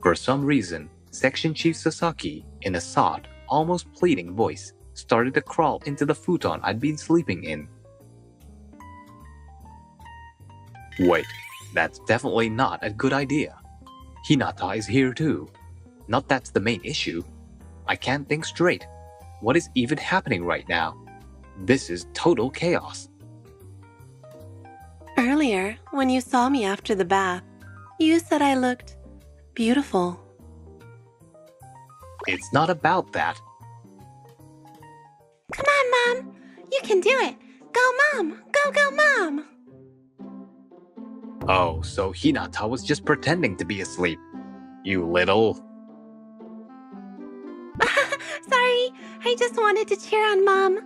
For some reason, Section Chief Sasaki, in a soft, almost pleading voice, started to crawl into the futon I'd been sleeping in. Wait, that's definitely not a good idea. Hinata is here too. Not that's the main issue. I can't think straight. What is even happening right now? This is total chaos. Earlier, when you saw me after the bath, you said I looked beautiful. It's not about that. Come on, Mom. You can do it. Go, Mom. Go, go, Mom. Oh, so Hinata was just pretending to be asleep. You little... Sorry, I just wanted to cheer on Mom.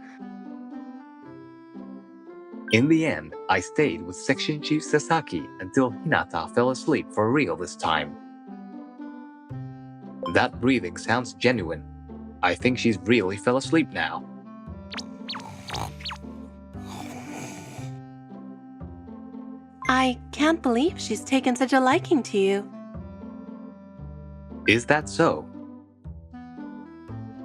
In the end, I stayed with Section Chief Sasaki until Hinata fell asleep for real this time. That breathing sounds genuine. I think she's really fell asleep now. I can't believe she's taken such a liking to you. Is that so?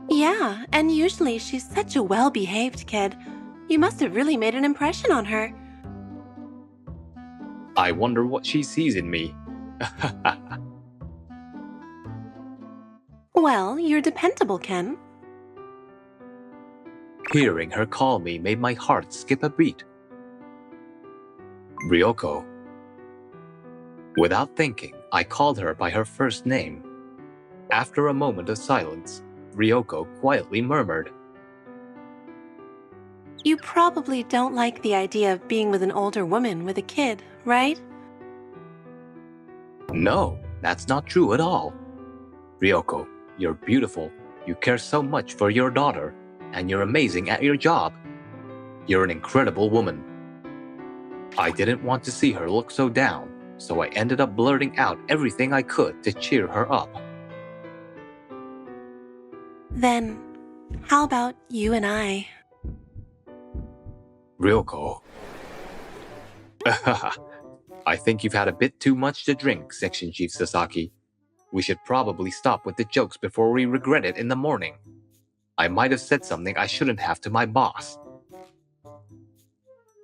Yeah, and usually she's such a well-behaved kid. You must have really made an impression on her. I wonder what she sees in me. Well, you're dependable, Ken. Hearing her call me made my heart skip a beat. Ryoko. Without thinking, I called her by her first name. After a moment of silence, Ryoko quietly murmured, You probably don't like the idea of being with an older woman with a kid, right? No, that's not true at all. Ryoko, you're beautiful, you care so much for your daughter, and you're amazing at your job. You're an incredible woman. I didn't want to see her look so down, so I ended up blurting out everything I could to cheer her up. Then, how about you and I? Ryoko. I think you've had a bit too much to drink, Section Chief Sasaki. We should probably stop with the jokes before we regret it in the morning. I might have said something I shouldn't have to my boss.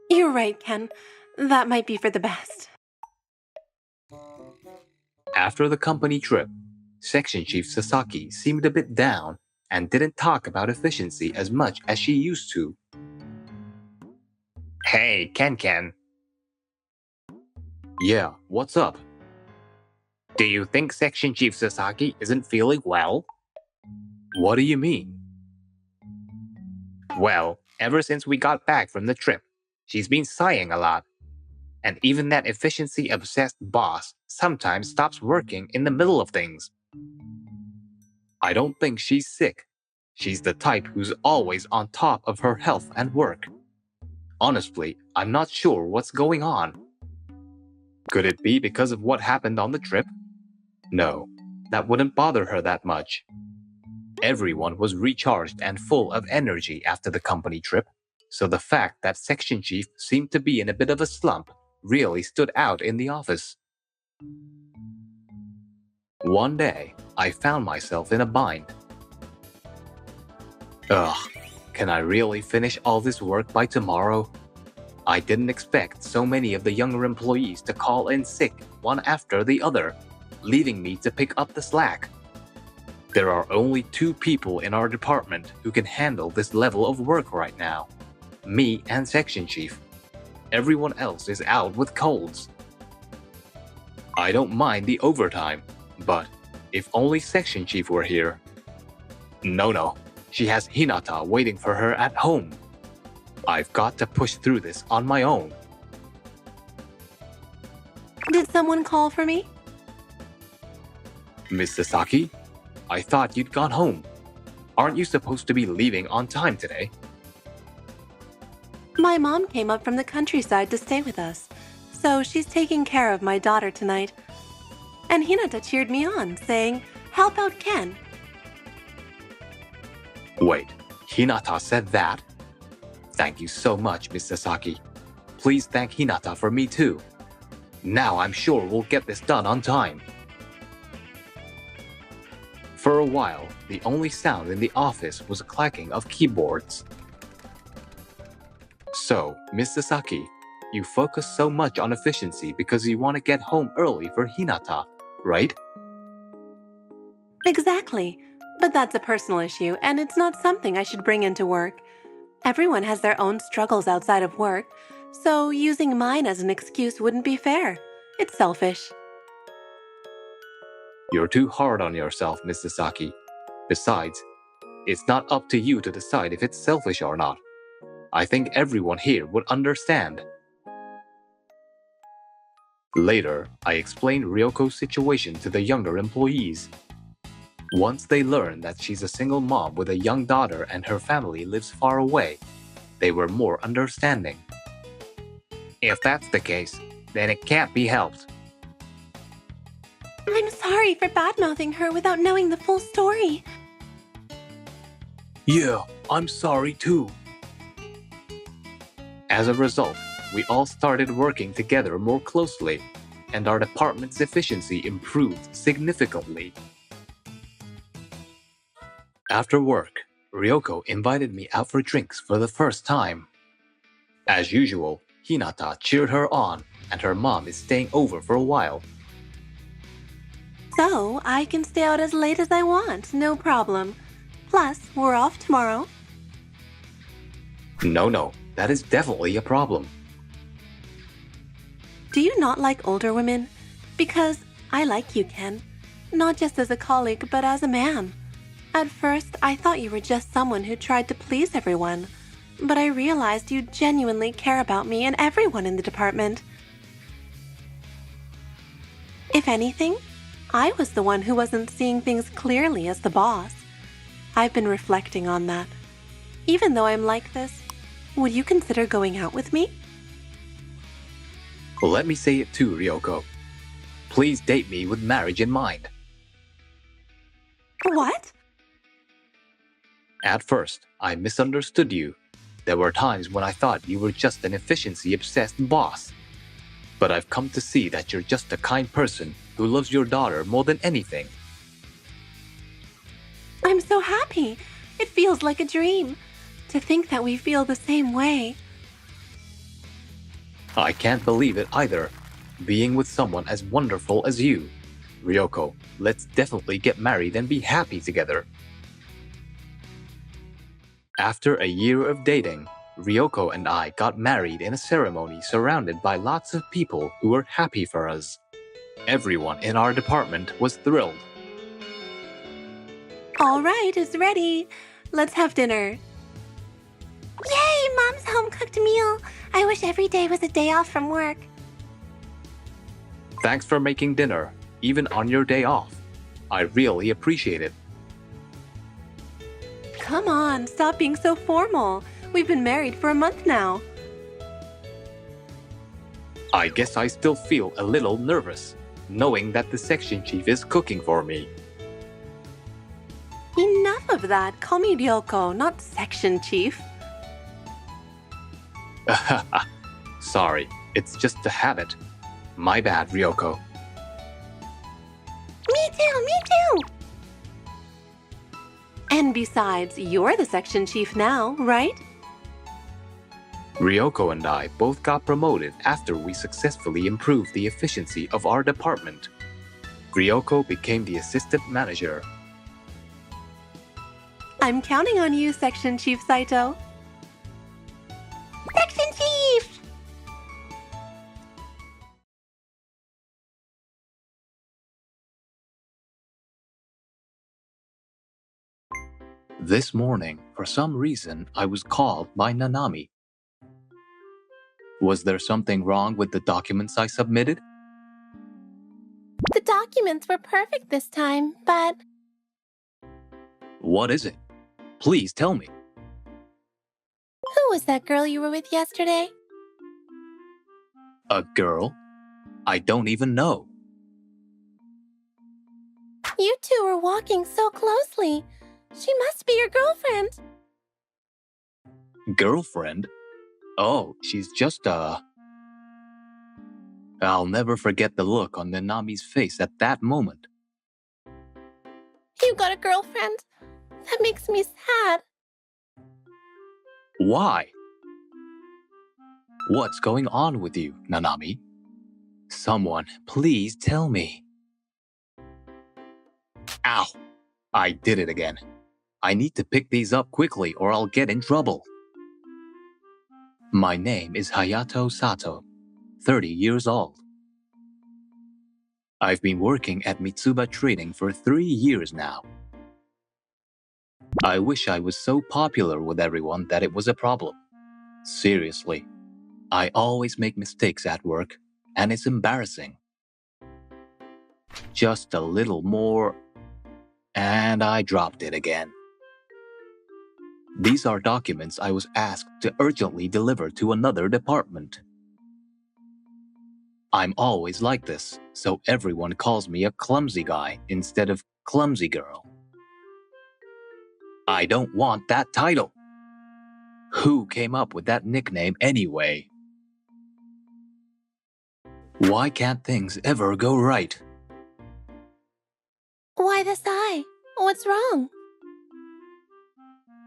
You're right, Ken. That might be for the best. After the company trip, Section Chief Sasaki seemed a bit down and didn't talk about efficiency as much as she used to. Hey, Ken. Yeah, what's up? Do you think Section Chief Sasaki isn't feeling well? What do you mean? Well, ever since we got back from the trip, she's been sighing a lot. And even that efficiency-obsessed boss sometimes stops working in the middle of things. I don't think she's sick. She's the type who's always on top of her health and work. Honestly, I'm not sure what's going on. Could it be because of what happened on the trip? No, that wouldn't bother her that much. Everyone was recharged and full of energy after the company trip, so the fact that Section Chief seemed to be in a bit of a slump really stood out in the office. One day, I found myself in a bind. Ugh, can I really finish all this work by tomorrow? I didn't expect so many of the younger employees to call in sick one after the other, leaving me to pick up the slack. There are only 2 people in our department who can handle this level of work right now. Me and Section Chief. Everyone else is out with colds. I don't mind the overtime, but if only Section Chief were here. No, she has Hinata waiting for her at home. I've got to push through this on my own. Did someone call for me? Miss Sasaki, I thought you'd gone home. Aren't you supposed to be leaving on time today? My mom came up from the countryside to stay with us, so she's taking care of my daughter tonight. And Hinata cheered me on, saying, "Help out Ken." Wait, Hinata said that? Thank you so much, Miss Sasaki. Please thank Hinata for me too. Now I'm sure we'll get this done on time. For a while, the only sound in the office was a clacking of keyboards. So, Miss Sasaki, you focus so much on efficiency because you want to get home early for Hinata, right? Exactly. But that's a personal issue, and it's not something I should bring into work. Everyone has their own struggles outside of work, so using mine as an excuse wouldn't be fair. It's selfish. You're too hard on yourself, Miss Sasaki. Besides, it's not up to you to decide if it's selfish or not. I think everyone here would understand. Later, I explained Ryoko's situation to the younger employees. Once they learned that she's a single mom with a young daughter and her family lives far away, they were more understanding. If that's the case, then it can't be helped. I'm sorry for badmouthing her without knowing the full story. Yeah, I'm sorry too. As a result, we all started working together more closely, and our department's efficiency improved significantly. After work, Ryoko invited me out for drinks for the first time. As usual, Hinata cheered her on, and her mom is staying over for a while. So I can stay out as late as I want, no problem. Plus, we're off tomorrow. No, that is definitely a problem. Do you not like older women? Because I like you, Ken. Not just as a colleague, but as a man. At first, I thought you were just someone who tried to please everyone. But I realized you genuinely care about me and everyone in the department. If anything, I was the one who wasn't seeing things clearly as the boss. I've been reflecting on that. Even though I'm like this, would you consider going out with me? Let me say it too, Ryoko. Please date me with marriage in mind. What? At first, I misunderstood you. There were times when I thought you were just an efficiency-obsessed boss. But I've come to see that you're just a kind person who loves your daughter more than anything. I'm so happy. It feels like a dream. To think that we feel the same way. I can't believe it either. Being with someone as wonderful as you. Ryoko, let's definitely get married and be happy together. After a year of dating, Ryoko and I got married in a ceremony surrounded by lots of people who were happy for us. Everyone in our department was thrilled. All right, it's ready. Let's have dinner. Yay, Mom's home-cooked meal. I wish every day was a day off from work. Thanks for making dinner, even on your day off. I really appreciate it. Come on, stop being so formal. We've been married for a month now. I guess I still feel a little nervous, knowing that the section chief is cooking for me. Enough of that. Call me Ryoko, not section chief. Sorry, it's just a habit. My bad, Ryoko. Me too. And besides, you're the section chief now, right? Ryoko and I both got promoted after we successfully improved the efficiency of our department. Ryoko became the assistant manager. I'm counting on you, Section Chief Saito. Section Chief! This morning, for some reason, I was called by Nanami. Was there something wrong with the documents I submitted? The documents were perfect this time, but What is it? Please tell me. who was that girl you were with yesterday? A girl? I don't even know. You two were walking so closely. She must be your girlfriend. Girlfriend? Oh, she's just I'll never forget the look on Nanami's face at that moment. You got a girlfriend? That makes me sad. Why? What's going on with you, Nanami? Someone, please tell me. Ow! I did it again. I need to pick these up quickly or I'll get in trouble. My name is Hayato Sato, 30 years old. I've been working at Mitsuba Trading for 3 years now. I wish I was so popular with everyone that it was a problem. Seriously, I always make mistakes at work, and it's embarrassing. Just a little more, and I dropped it again. These are documents I was asked to urgently deliver to another department. I'm always like this, so everyone calls me a clumsy guy instead of clumsy girl. I don't want that title. Who came up with that nickname anyway? Why can't things ever go right? Why the sigh? What's wrong?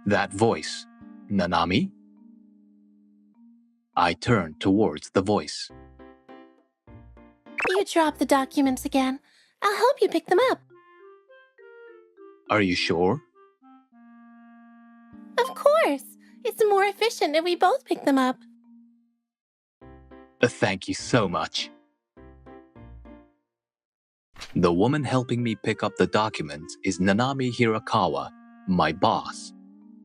That voice, Nanami? I turned towards the voice. You dropped the documents again. I'll help you pick them up. Are you sure? Of course. It's more efficient if we both pick them up. Thank you so much. The woman helping me pick up the documents is Nanami Hirakawa, my boss.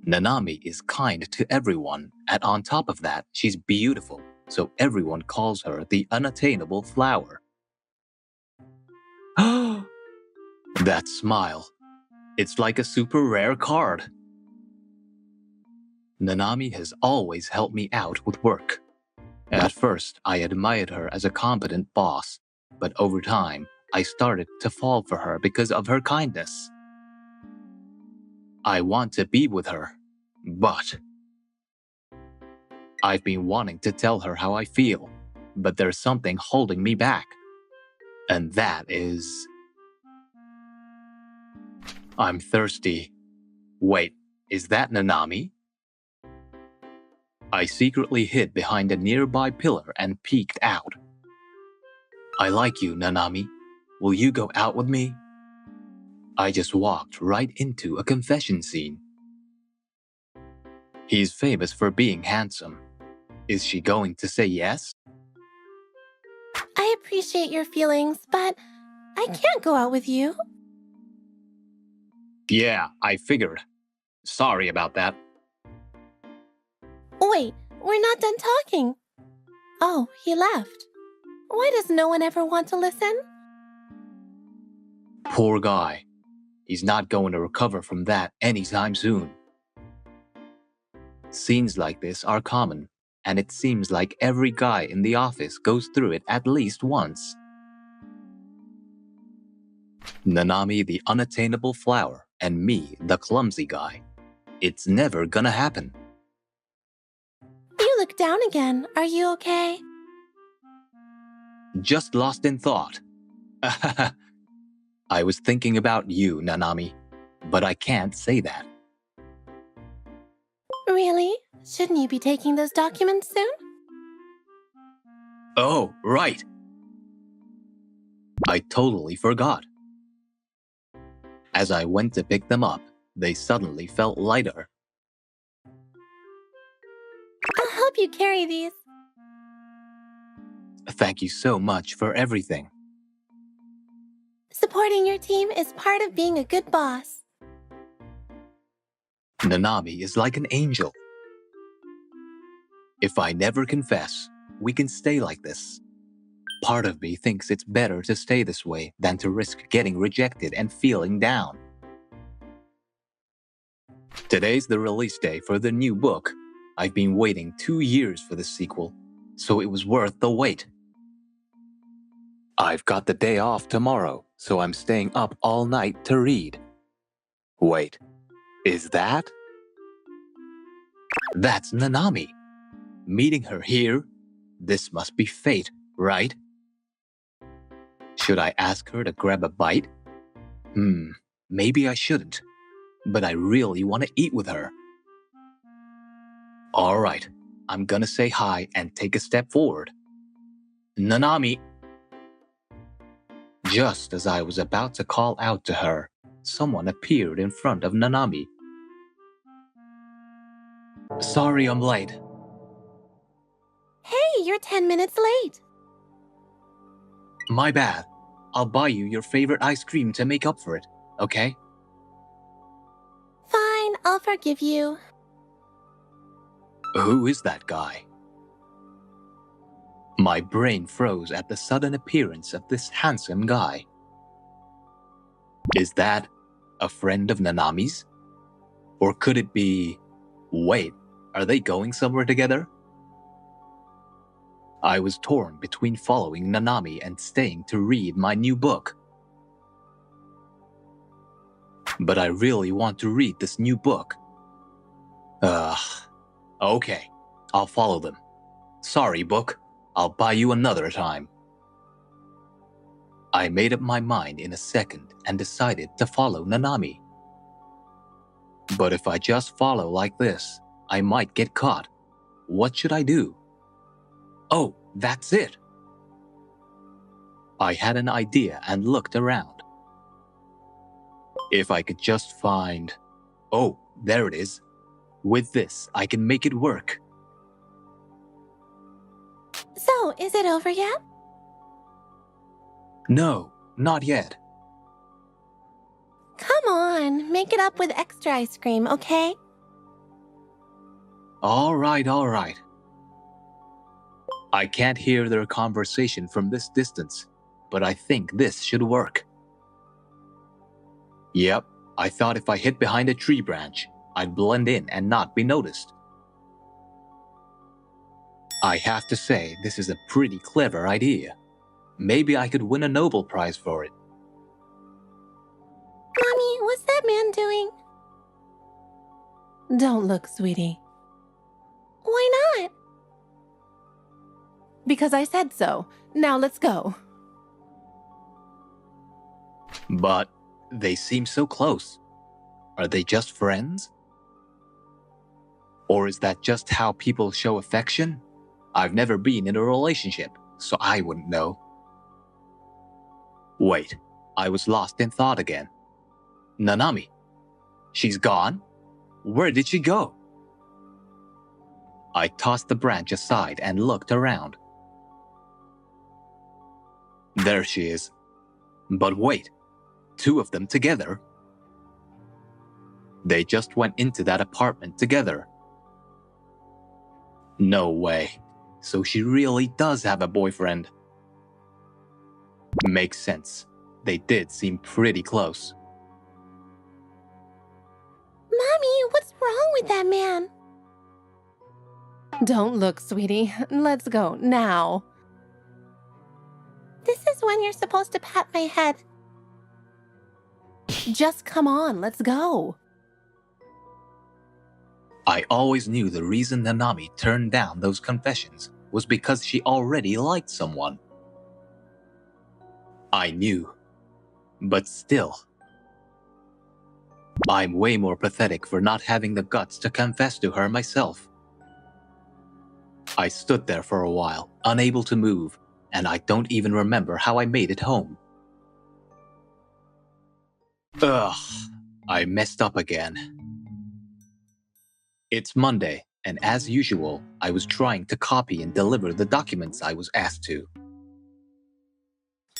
Nanami is kind to everyone, and on top of that, she's beautiful, so everyone calls her the unattainable flower. That smile. It's like a super rare card. Nanami has always helped me out with work. At first, I admired her as a competent boss, but over time, I started to fall for her because of her kindness. I want to be with her, but I've been wanting to tell her how I feel, but there's something holding me back. And that is... I'm thirsty. Wait, is that Nanami? I secretly hid behind a nearby pillar and peeked out. I like you, Nanami. Will you go out with me? I just walked right into a confession scene. He's famous for being handsome. Is she going to say yes? I appreciate your feelings, but I can't go out with you. Yeah, I figured. Sorry about that. Wait, we're not done talking. Oh, he left. Why does no one ever want to listen? Poor guy. He's not going to recover from that anytime soon. Scenes like this are common, and it seems like every guy in the office goes through it at least once. Nanami the unattainable flower, and me the clumsy guy. It's never gonna happen. You look down again. Are you okay? Just lost in thought. I was thinking about you, Nanami, but I can't say that. Really? Shouldn't you be taking those documents soon? Oh, right. I totally forgot. As I went to pick them up, they suddenly felt lighter. I'll help you carry these. Thank you so much for everything. Supporting your team is part of being a good boss. Nanami is like an angel. If I never confess, we can stay like this. Part of me thinks it's better to stay this way than to risk getting rejected and feeling down. Today's the release day for the new book. I've been waiting 2 years for the sequel, so it was worth the wait. I've got the day off tomorrow, so I'm staying up all night to read. Wait, is that? That's Nanami. Meeting her here? This must be fate, right? Should I ask her to grab a bite? Maybe I shouldn't, but I really want to eat with her. Alright, I'm gonna say hi and take a step forward. Nanami! Just as I was about to call out to her, someone appeared in front of Nanami. Sorry I'm late. Hey, you're 10 minutes late. My bad. I'll buy you your favorite ice cream to make up for it, okay? Fine, I'll forgive you. Who is that guy? My brain froze at the sudden appearance of this handsome guy. Is that a friend of Nanami's? Or could it be... Wait, are they going somewhere together? I was torn between following Nanami and staying to read my new book. But I really want to read this new book. Okay, I'll follow them. Sorry, book. I'll buy you another time. I made up my mind in a second and decided to follow Nanami. But if I just follow like this, I might get caught. What should I do? Oh, that's it! I had an idea and looked around. If I could just find... Oh, there it is. With this, I can make it work. So, is it over yet? No, not yet. on, make it up with extra ice cream, okay? All right, all right. I can't hear their conversation from this distance, but I think this should work. Yep, I thought if I hid behind a tree branch, I'd blend in and not be noticed. I have to say, this is a pretty clever idea. Maybe I could win a Nobel Prize for it. Mommy, what's that man doing? Don't look, sweetie. Why not? Because I said so. Now let's go. But they seem so close. Are they just friends? Or is that just how people show affection? I've never been in a relationship, so I wouldn't know. Wait, I was lost in thought again. Nanami. She's gone? Where did she go? I tossed the branch aside and looked around. There she is. But wait, two of them together? They just went into that apartment together. No way. So she really does have a boyfriend. Makes sense. They did seem pretty close. Mommy, what's wrong with that man? Don't look, sweetie. Let's go now. This is when you're supposed to pat my head. Just come on, let's go. I always knew the reason Nanami turned down those confessions was because she already liked someone. I knew. But still. I'm way more pathetic for not having the guts to confess to her myself. I stood there for a while, unable to move, and I don't even remember how I made it home. Ugh, I messed up again. It's Monday, and as usual, I was trying to copy and deliver the documents I was asked to.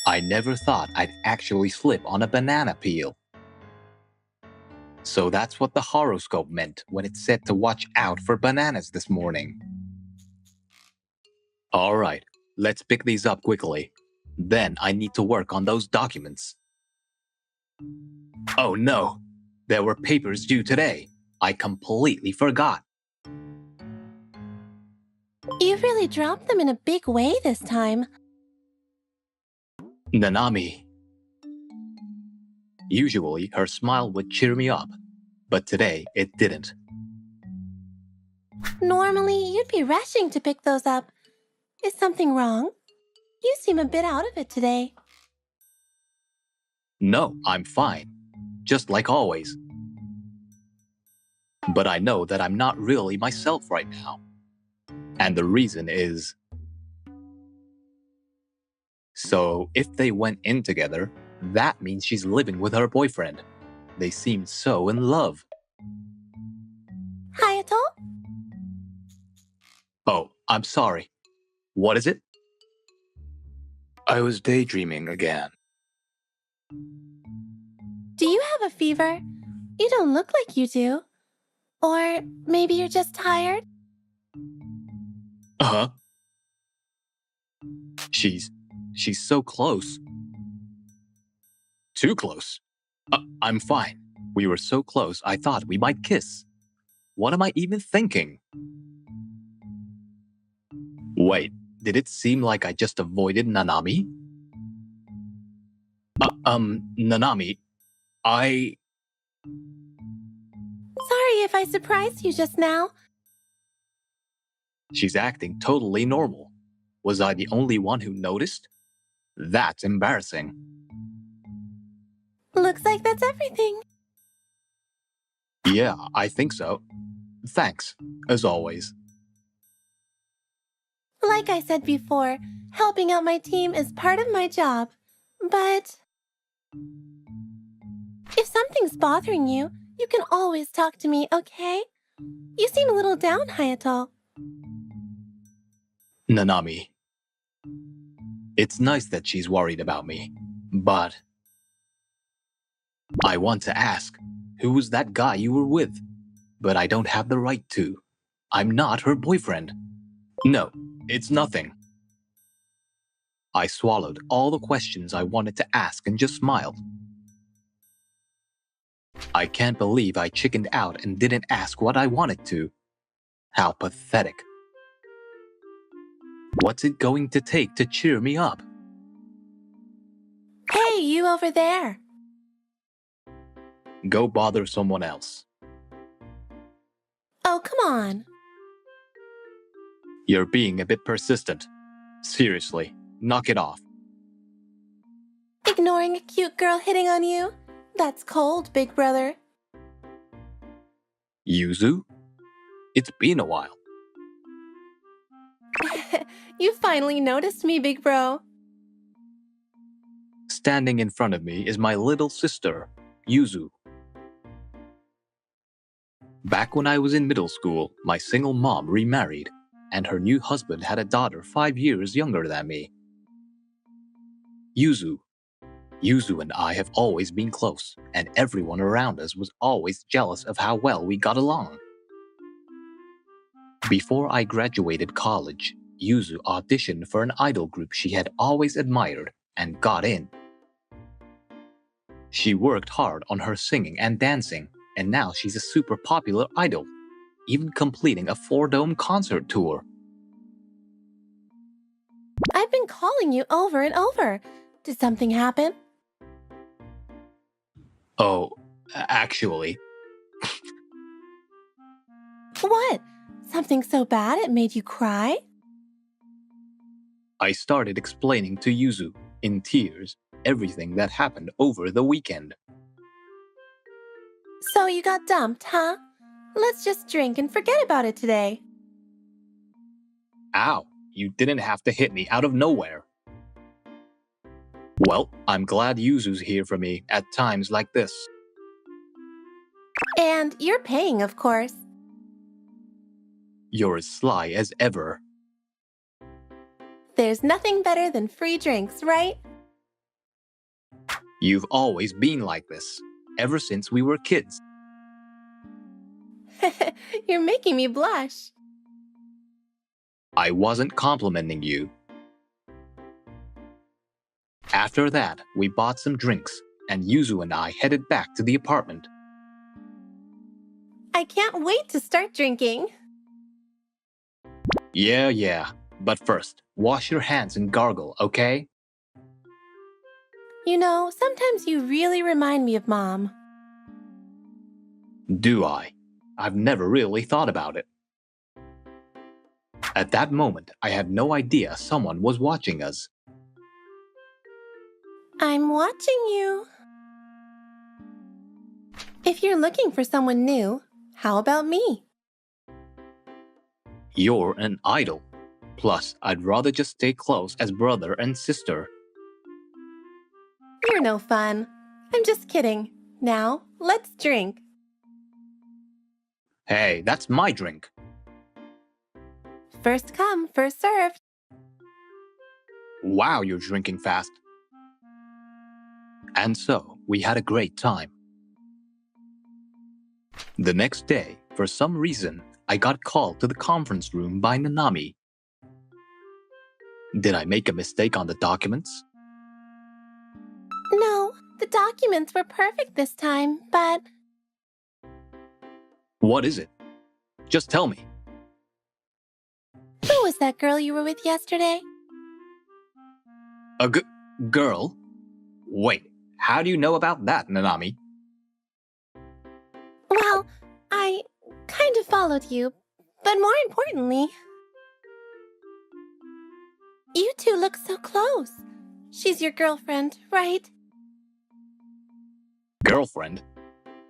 I never thought I'd actually slip on a banana peel. So that's what the horoscope meant when it said to watch out for bananas this morning. Alright, let's pick these up quickly. Then I need to work on those documents. Oh no, there were papers due today. I completely forgot. You really dropped them in a big way this time. Nanami. Usually, her smile would cheer me up, but today it didn't. Normally, you'd be rushing to pick those up. Is something wrong? You seem a bit out of it today. No, I'm fine. Just like always. But I know that I'm not really myself right now. And the reason is... So, if they went in together, that means she's living with her boyfriend. They seem so in love. Hayato? Oh, I'm sorry. What is it? I was daydreaming again. Do you have a fever? You don't look like you do. Or maybe you're just tired? Uh-huh. She's so close. Too close. I'm fine. We were so close, I thought we might kiss. What am I even thinking? Wait, did it seem like I just avoided Nanami? Nanami, Sorry if I surprised you just now. She's acting totally normal. Was I the only one who noticed? That's embarrassing. Looks like that's everything. Yeah, I think so. Thanks, as always. Like I said before, helping out my team is part of my job. But if something's bothering you, you can always talk to me, okay? You seem a little down, Hayato. Nanami. It's nice that she's worried about me, but I want to ask, who was that guy you were with? But I don't have the right to. I'm not her boyfriend. No, it's nothing. I swallowed all the questions I wanted to ask and just smiled. I can't believe I chickened out and didn't ask what I wanted to. How pathetic. What's it going to take to cheer me up? Hey, you over there. Go bother someone else. Oh, come on. You're being a bit persistent. Seriously, knock it off. Ignoring a cute girl hitting on you? That's cold, big brother. Yuzu? It's been a while. You finally noticed me, big bro. Standing in front of me is my little sister, Yuzu. Back when I was in middle school, my single mom remarried, and her new husband had a daughter 5 years younger than me. Yuzu. Yuzu and I have always been close, and everyone around us was always jealous of how well we got along. Before I graduated college, Yuzu auditioned for an idol group she had always admired and got in. She worked hard on her singing and dancing, and now she's a super popular idol, even completing a 4-dome concert tour. I've been calling you over and over. Did something happen? Oh, actually, What? Something so bad it made you cry? I started explaining to Yuzu, in tears, everything that happened over the weekend. So you got dumped, huh? Let's just drink and forget about it today. Ow, you didn't have to hit me out of nowhere. Well, I'm glad Yuzu's here for me at times like this. And you're paying, of course. You're as sly as ever. There's nothing better than free drinks, right? You've always been like this, ever since we were kids. You're making me blush. I wasn't complimenting you. After that, we bought some drinks, and Yuzu and I headed back to the apartment. I can't wait to start drinking. Yeah, but first, wash your hands and gargle, okay? You know, sometimes you really remind me of Mom. Do I? I've never really thought about it. At that moment, I had no idea someone was watching us. I'm watching you. If you're looking for someone new, how about me? You're an idol. Plus, I'd rather just stay close as brother and sister. You're no fun. I'm just kidding. Now, let's drink. Hey, that's my drink. First come, first served. Wow, you're drinking fast. And so, we had a great time. The next day, for some reason, I got called to the conference room by Nanami. Did I make a mistake on the documents? No, the documents were perfect this time, but... What is it? Just tell me. Who was that girl you were with yesterday? A girl? Wait, how do you know about that, Nanami? Well, I kind of followed you, but more importantly... You two look so close. She's your girlfriend, right? Girlfriend?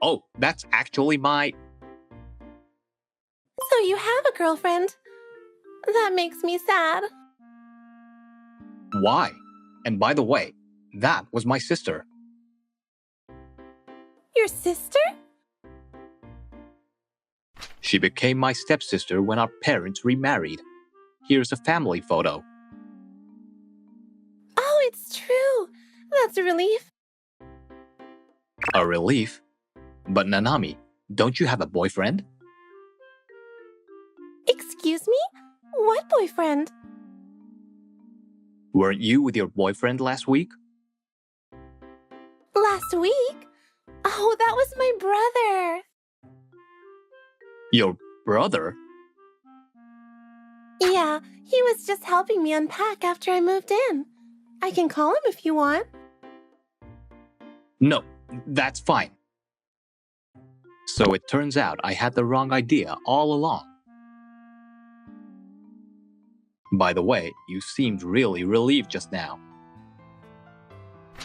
Oh, that's actually my... So you have a girlfriend? That makes me sad. Why? And by the way, that was my sister. Your sister? She became my stepsister when our parents remarried. Here's a family photo. Oh, it's true. That's a relief. A relief? But Nanami, don't you have a boyfriend? Excuse me? What boyfriend? Weren't you with your boyfriend last week? Last week? Oh, that was my brother. Your brother? Yeah, he was just helping me unpack after I moved in. I can call him if you want. No, that's fine. So it turns out I had the wrong idea all along. By the way, you seemed really relieved just now.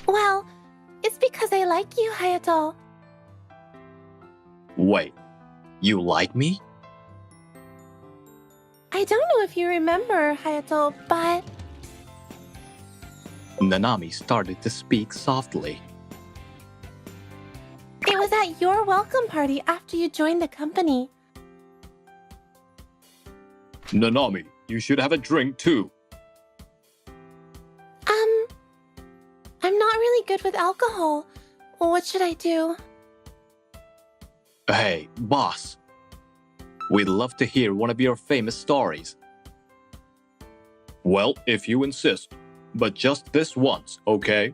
Well, it's because I like you, Hayato. Wait, you like me? I don't know if you remember, Hayato, but... Nanami started to speak softly. It was at your welcome party after you joined the company. Nanami, you should have a drink too. I'm not really good with alcohol. What should I do? Hey, boss. We'd love to hear one of your famous stories. Well, if you insist. But just this once, okay?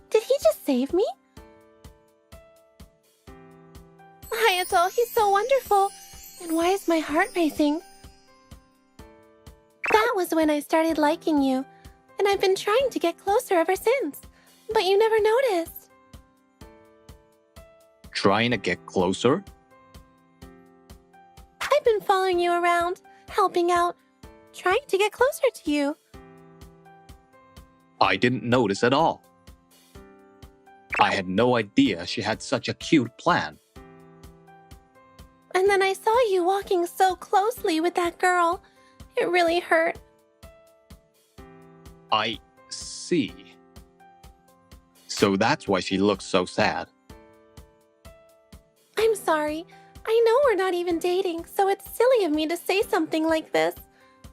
Did he just save me? Hayato, he's so wonderful. And why is my heart racing? That was when I started liking you. And I've been trying to get closer ever since. But you never noticed. Trying to get closer? I've been following you around, helping out, trying to get closer to you. I didn't notice at all. I had no idea she had such a cute plan. And then I saw you walking so closely with that girl. It really hurt. I see. So that's why she looks so sad. I'm sorry. I know we're not even dating, so it's silly of me to say something like this.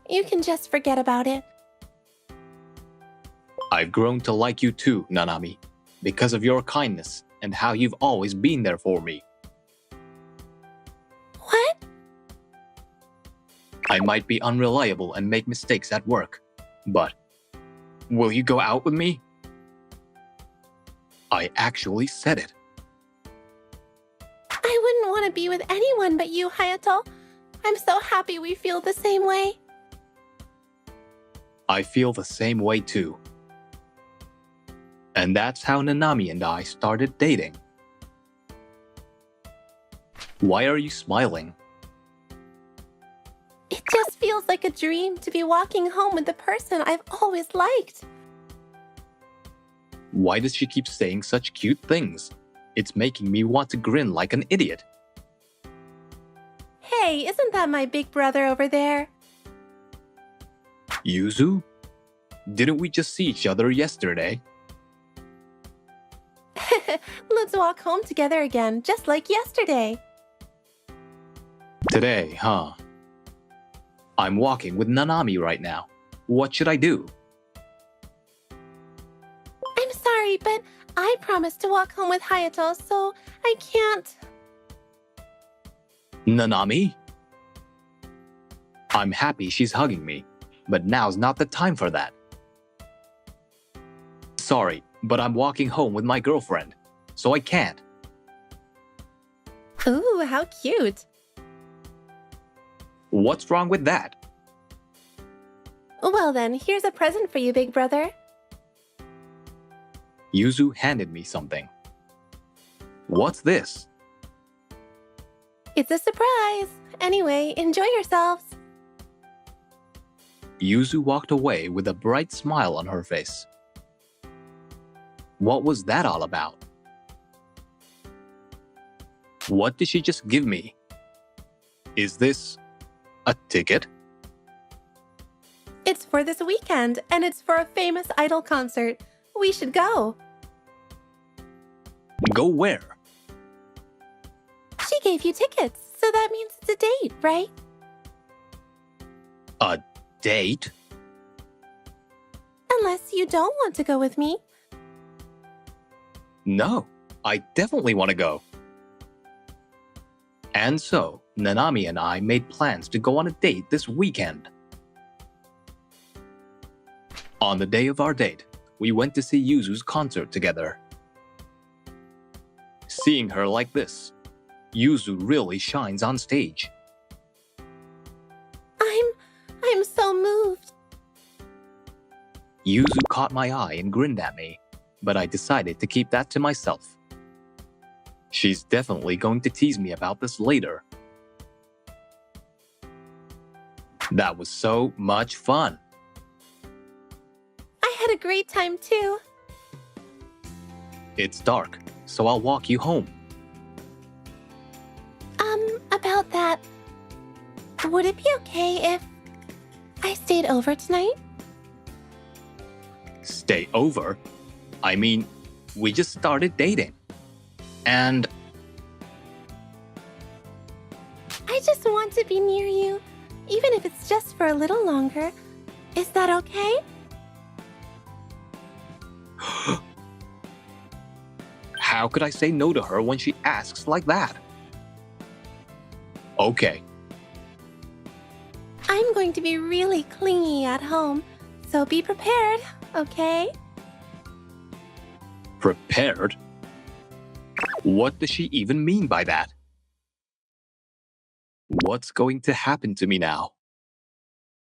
You can just forget about it. I've grown to like you too, Nanami, because of your kindness and how you've always been there for me. What? I might be unreliable and make mistakes at work, but will you go out with me? I actually said it. I wouldn't want to be with anyone but you, Hayato. I'm so happy we feel the same way. I feel the same way too. And that's how Nanami and I started dating. Why are you smiling? It just feels like a dream to be walking home with the person I've always liked. Why does she keep saying such cute things? It's making me want to grin like an idiot. Hey, isn't that my big brother over there? Yuzu? Didn't we just see each other yesterday? Let's walk home together again, just like yesterday. Today, huh? I'm walking with Nanami right now. What should I do? I'm sorry, but I promised to walk home with Hayato, so I can't. Nanami? I'm happy she's hugging me, but now's not the time for that. Sorry, but I'm walking home with my girlfriend, so I can't. Ooh, how cute. What's wrong with that? Well then, here's a present for you, big brother. Yuzu handed me something. What's this? It's a surprise. Anyway, enjoy yourselves. Yuzu walked away with a bright smile on her face. What was that all about? What did she just give me? Is this a ticket? It's for this weekend, and it's for a famous idol concert. We should go. Go where? She gave you tickets, so that means it's a date, right? A date? Unless you don't want to go with me. No, I definitely want to go. And so, Nanami and I made plans to go on a date this weekend. On the day of our date, we went to see Yuzu's concert together. Seeing her like this, Yuzu really shines on stage. I'm so moved. Yuzu caught my eye and grinned at me, but I decided to keep that to myself. She's definitely going to tease me about this later. That was so much fun. I had a great time too. It's dark, so I'll walk you home. About that, would it be okay if I stayed over tonight? Stay over? I mean, we just started dating. And I just want to be near you, even if it's just for a little longer. Is that okay? how could I say no to her when she asks like that? Okay. I'm going to be really clingy at home, so be prepared, okay? Prepared? What does she even mean by that? What's going to happen to me now?